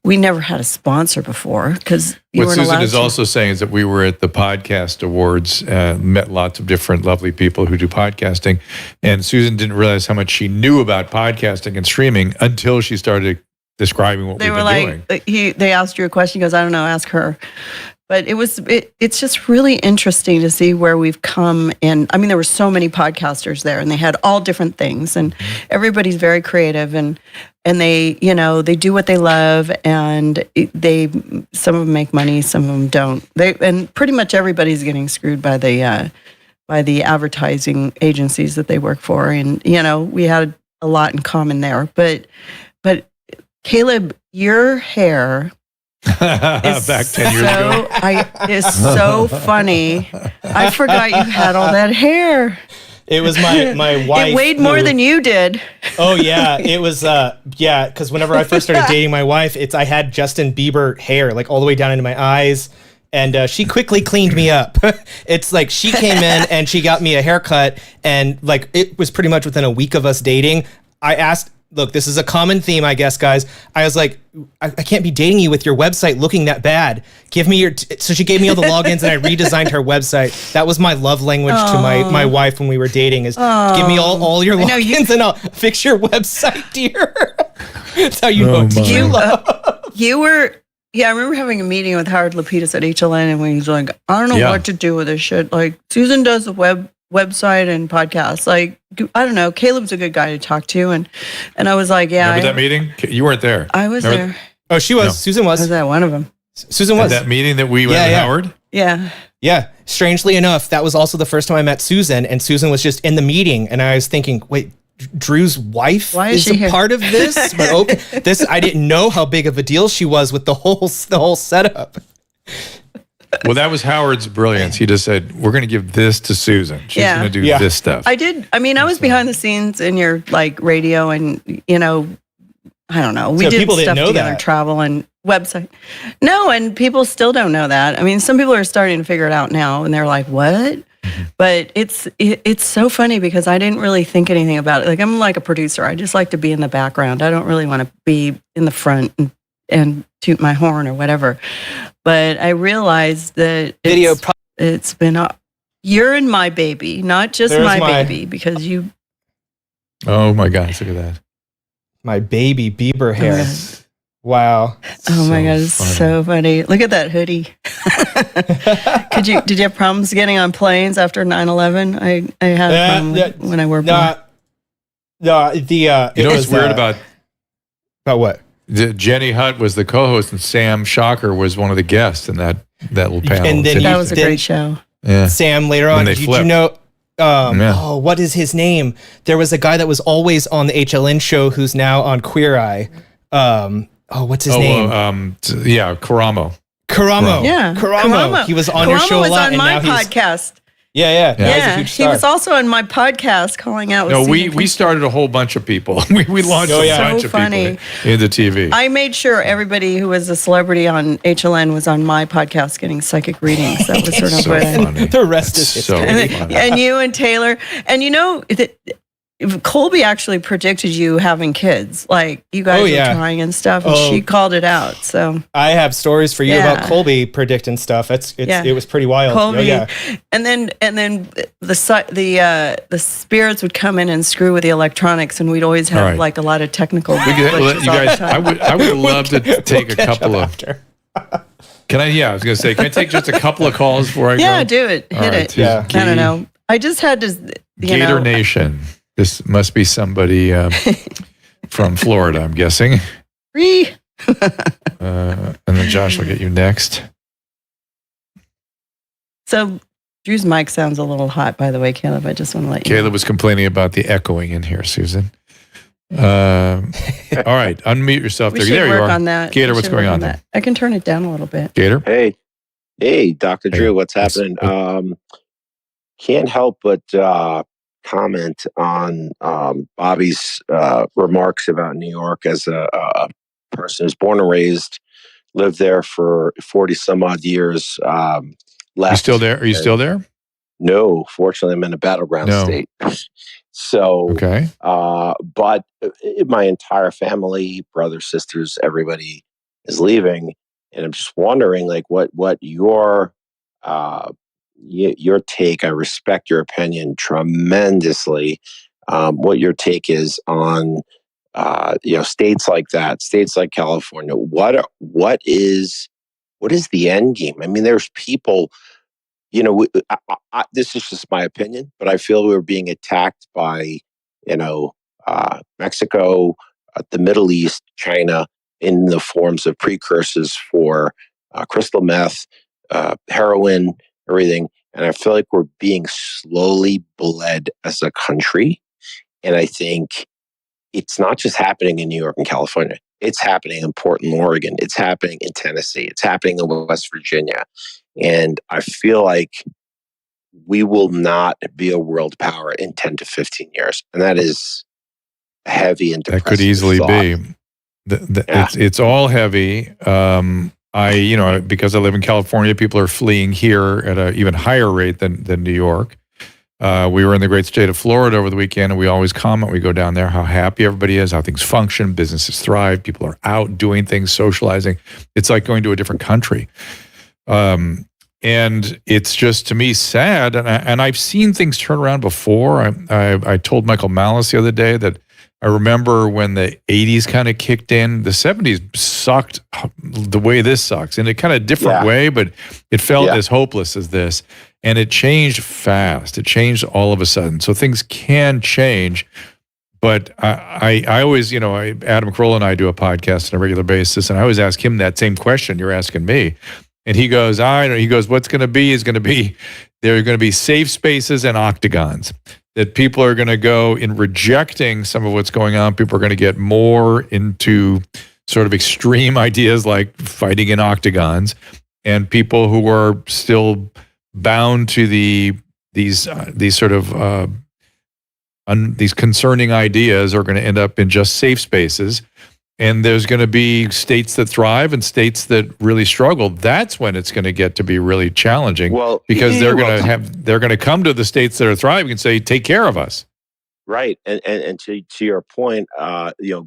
We never had a sponsor before because what Susan is also saying is that we were at the podcast awards, met lots of different lovely people who do podcasting, and Susan didn't realize how much she knew about podcasting and streaming until she started describing what we've been doing. They asked you a question. He goes, I don't know, ask her. But it's just really interesting to see where we've come in. I mean, there were so many podcasters there, and they had all different things, and everybody's very creative, and they they do what they love, and some of them make money, some of them don't. And pretty much everybody's getting screwed by the advertising agencies that they work for, and we had a lot in common there. But Caleb, your hair Back 10 years ago. It's so funny. I forgot you had all that hair. It was my wife. It weighed more than you did. Oh yeah, it was because whenever I first started dating my wife, I had Justin Bieber hair like all the way down into my eyes, and she quickly cleaned me up. It's like she came in and she got me a haircut, and like it was pretty much within a week of us dating. I asked, look, this is a common theme, I guess, guys. I was like, I can't be dating you with your website looking that bad. Give me your... So she gave me all the logins and I redesigned her website. That was my love language to my wife when we were dating is give me all your logins and I'll fix your website, dear. That's how you know you love. You were... Yeah, I remember having a meeting with Howard Lapidus at HLN and when he's like, I don't know what to do with this shit. Like, Susan does a website and podcasts. Like, I don't know. Caleb's a good guy to talk to. And I was like, yeah. Remember that meeting? You weren't there. I was there. Oh, she was. No. Susan was. Was that one of them? Susan was. At that meeting that we went with Howard? Yeah. Yeah. Strangely enough, that was also the first time I met Susan, and Susan was just in the meeting, and I was thinking, wait, Drew's wife is a part of this? But okay, I didn't know how big of a deal she was with the whole setup. Well, that was Howard's brilliance. He just said, we're going to give this to Susan. She's going to do this stuff. I did. I mean, I was behind the scenes in your like radio and, you know, I don't know. We did people stuff didn't know together, that. travel and website. No, and people still don't know that. I mean, some people are starting to figure it out now and they're like, what? But it's so funny because I didn't really think anything about it. Like, I'm like a producer. I just like to be in the background. I don't really want to be in the front and toot my horn or whatever. But I realized that it's been you're in my baby, not just my baby, because you. Oh my gosh! Look at that. My baby Bieber hair. Wow. Oh my God, it's so funny. Look at that hoodie. Did you have problems getting on planes after 9/11? I had a problem when I wore black. You know what's weird about what? Jenny Hutt was the co-host and Sam Shocker was one of the guests in that little panel. And then that was a great show. Yeah. Sam later on, did you know? What is his name? There was a guy that was always on the HLN show who's now on Queer Eye. What's his name? Karamo. Yeah, Karamo. He was on your show a lot. Karamo was on my podcast. Yeah. He was also on my podcast calling out. No, we started a whole bunch of people. we launched a bunch of people into TV. I made sure everybody who was a celebrity on HLN was on my podcast getting psychic readings. That was sort of funny. The rest is so funny. And you and Taylor. And you know, Colby actually predicted you having kids. Like, you guys were trying and stuff, and she called it out. So I have stories for you about Colby predicting stuff. It was pretty wild. Colby, and then the spirits would come in and screw with the electronics, and we'd always have like a lot of technical. You guys, I would love to take a couple of. Can I? Yeah, I was gonna say, can I take just a couple of calls before I go? Yeah, do it. Hit it. Yeah. I don't know. I just had to. Gator Nation. This must be somebody from Florida, I'm guessing. And then Josh will get you next. So Drew's mic sounds a little hot, by the way, Caleb. I just want to let you know. Caleb was complaining about the echoing in here, Susan. All right, unmute yourself. There you are. On that. Gator, what's going on there? I can turn it down a little bit. Gator? Hey, Dr. Drew, what's happening? Can't help but comment on Bobby's remarks about New York as a person who's born and raised, lived there for 40 some odd years. Left. You still there? Are you still there? No, fortunately, I'm in a battleground state. So, but my entire family, brothers, sisters, everybody is leaving, and I'm just wondering, like, what your take. I respect your opinion tremendously. What your take is on states like that, states like California. What is the end game? I mean, there's people. This is just my opinion, but I feel we're being attacked by Mexico, the Middle East, China, in the forms of precursors for crystal meth, heroin, everything. And I feel like we're being slowly bled as a country. And I think it's not just happening in New York and California. It's happening in Portland, Oregon. It's happening in Tennessee. It's happening in West Virginia. And I feel like we will not be a world power in 10 to 15 years. And that is heavy and depressing. That could easily be. It's all heavy. Because I live in California, people are fleeing here at an even higher rate than New York. We were in the great state of Florida over the weekend, and we always comment, we go down there, how happy everybody is, how things function, businesses thrive, people are out doing things, socializing. It's like going to a different country. And it's just, to me, sad. And I've seen things turn around before. I told Michael Malice the other day that I remember when the 80s kind of kicked in, the 70s sucked the way this sucks, in a kind of different way, but it felt as hopeless as this. And it changed fast. It changed all of a sudden. So things can change. But I always, Adam Carolla and I do a podcast on a regular basis, and I always ask him that same question you're asking me. And he goes, what's going to be is going to be, there are going to be safe spaces and octagons. That people are going to go in rejecting some of what's going on. People are going to get more into sort of extreme ideas like fighting in octagons, and people who are still bound to these sort of these concerning ideas are going to end up in just safe spaces. And there's going to be states that thrive and states that really struggle. That's when it's going to get to be really challenging. Well, because they're going to come to the states that are thriving and say, "Take care of us." Right, and to your point,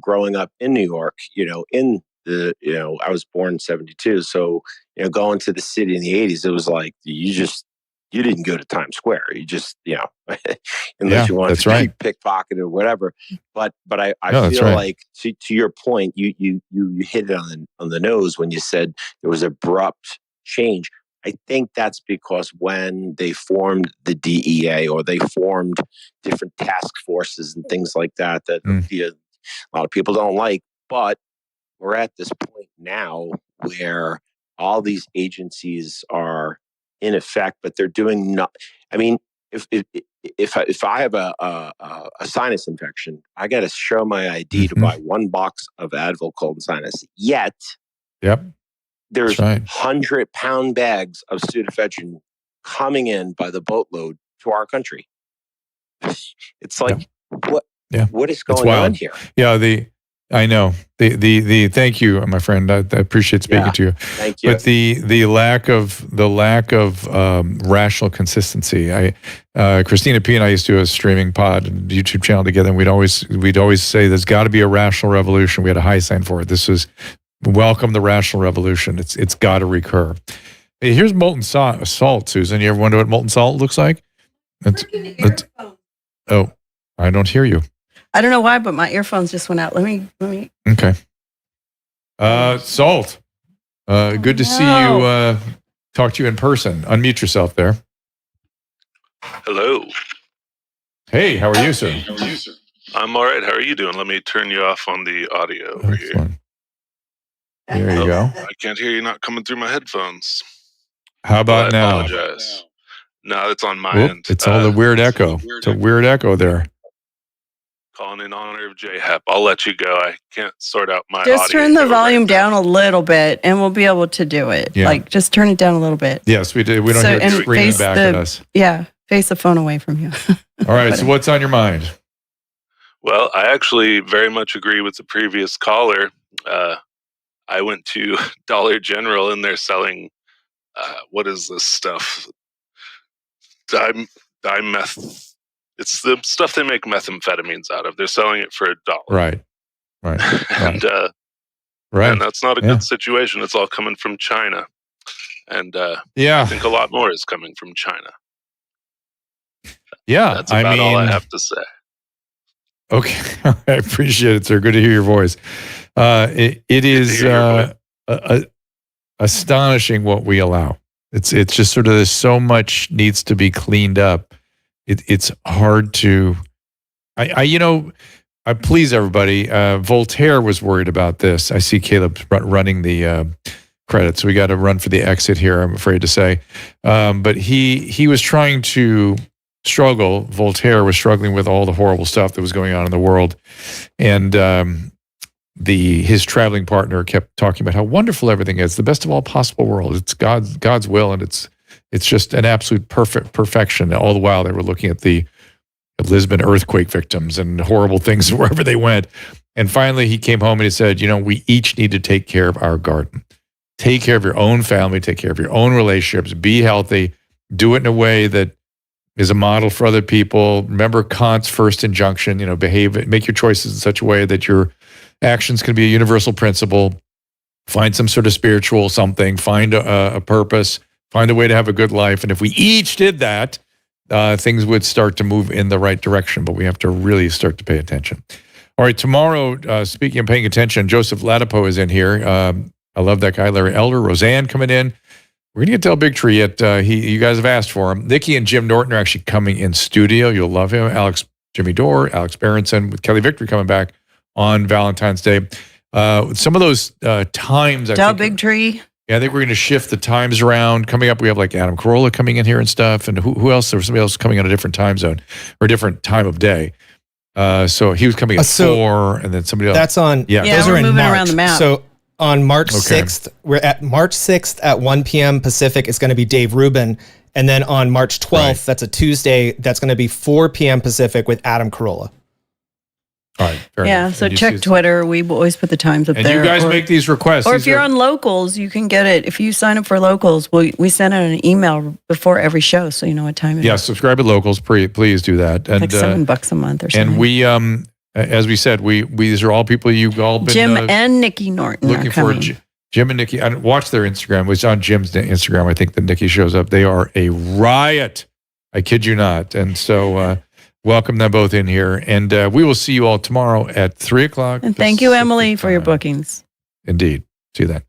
growing up in New York, I was born in '72, so going to the city in the '80s, it was like you didn't go to Times Square. You just, unless you wanted to be pickpocketed or whatever. But I feel like to your point, you hit it on the nose when you said there was abrupt change. I think that's because when they formed the DEA or they formed different task forces and things like that, a lot of people don't like, but we're at this point now where all these agencies are in effect, but they're doing not. I mean, if I have a sinus infection, I got to show my ID to buy one box of Advil cold sinus. Yet, there's 100-pound bags of Sudafedrin coming in by the boatload to our country. It's like what is going on here? Yeah, I know. The thank you, my friend. I appreciate speaking to you. Thank you. But the lack of rational consistency. Christina P and I used to do a streaming pod and YouTube channel together, and we'd always say there's got to be a rational revolution. We had a high sign for it. This was welcome the rational revolution. It's got to recur. Hey, here's molten salt, Susan. You ever wonder what molten salt looks like? Oh, I don't hear you. I don't know why, but my earphones just went out. Let me. Okay. Salt. Good to see you. Talk to you in person. Unmute yourself there. Hello. Hey, how are you, sir? I'm all right. How are you doing? Let me turn you off on the audio over here. There you go. I can't hear you not coming through my headphones. How about now? I apologize. No, it's on my end. It's all the weird echo. It's a weird echo there. Calling in honor of J-Hap. I'll let you go. I can't sort out my Just audio. turn the volume down a little bit and we'll be able to do it. Yeah. Like, just turn it down a little bit. Yes, we did. We don't hear it screaming back at us. Yeah, face the phone away from you. All right, so what's on your mind? Well, I actually very much agree with the previous caller. I went to Dollar General and they're selling, what is this stuff? Dimeth. It's the stuff they make methamphetamines out of. They're selling it for $1. Right. And and that's not a good situation. It's all coming from China. And I think a lot more is coming from China. Yeah. That's about all I have to say. Okay. I appreciate it, sir. Good to hear your voice. It is astonishing what we allow. It's just sort of, there's so much needs to be cleaned up. It's hard to, I please everybody. Voltaire was worried about this. I see Caleb running the credits. We got to run for the exit here, I'm afraid to say. But he was trying to struggle. Voltaire was struggling with all the horrible stuff that was going on in the world. And his traveling partner kept talking about how wonderful everything is, the best of all possible worlds. It's God's will, and it's just an absolute perfection. All the while they were looking at the Lisbon earthquake victims and horrible things wherever they went. And finally he came home and he said, we each need to take care of our garden. Take care of your own family, take care of your own relationships, be healthy, do it in a way that is a model for other people. Remember Kant's first injunction, make your choices in such a way that your actions can be a universal principle. Find some sort of spiritual something, find a purpose, find a way to have a good life. And if we each did that, things would start to move in the right direction, but we have to really start to pay attention. All right, tomorrow, speaking of paying attention, Joseph Ladapo is in here. I love that guy, Larry Elder, Roseanne coming in. We're going to get to El Big Tree. You guys have asked for him. Nikki and Jim Norton are actually coming in studio. You'll love him. Jimmy Dore, Alex Berenson, with Kelly Victory coming back on Valentine's Day. Some of those times. Big Tree. Yeah, I think we're going to shift the times around. Coming up, we have like Adam Carolla coming in here and stuff. And who else? There was somebody else coming on a different time zone or a different time of day. So he was coming at 4, and then somebody else. That's on. Yeah, those we're are in moving March. around the map. So on March 6th, we're at March 6th at 1 p.m. Pacific. It's going to be Dave Rubin. And then on March 12th, that's a Tuesday, that's going to be 4 p.m. Pacific with Adam Carolla. All right. Fair enough. So check Twitter. We always put the times up and there. And you guys make these requests. Or if you're on Locals, you can get it. If you sign up for Locals, we send out an email before every show so you know what time it is. Yeah, subscribe to Locals. Please do that. And, like $7 a month or something. And we, as we said, these are all people you've all been Jim and Nikki Norton looking for. Jim and Nikki, I watch their Instagram. It's on Jim's Instagram. I think that Nikki shows up. They are a riot. I kid you not. And so welcome them both in here. And we will see you all tomorrow at 3 o'clock. And thank you, Emily, for your bookings. Indeed. See you then.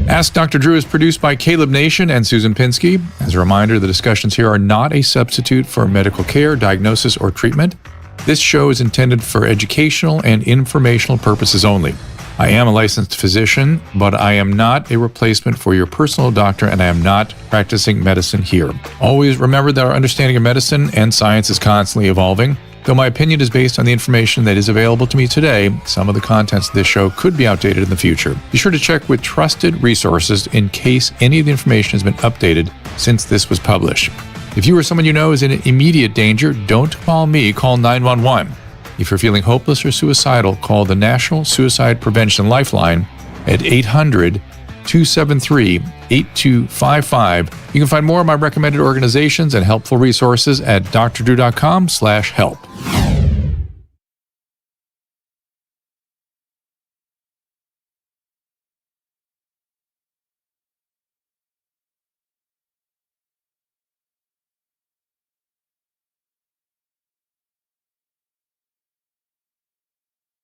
Ask Dr. Drew is produced by Caleb Nation and Susan Pinsky. As a reminder, the discussions here are not a substitute for medical care, diagnosis, or treatment. This show is intended for educational and informational purposes only. I am a licensed physician, but I am not a replacement for your personal doctor, and I am not practicing medicine here. Always remember that our understanding of medicine and science is constantly evolving. Though my opinion is based on the information that is available to me today, some of the contents of this show could be outdated in the future. Be sure to check with trusted resources in case any of the information has been updated since this was published. If you or someone you know is in immediate danger, don't call me, call 911. If you're feeling hopeless or suicidal, call the National Suicide Prevention Lifeline at 800-273-8255. You can find more of my recommended organizations and helpful resources at drdrew.com/help.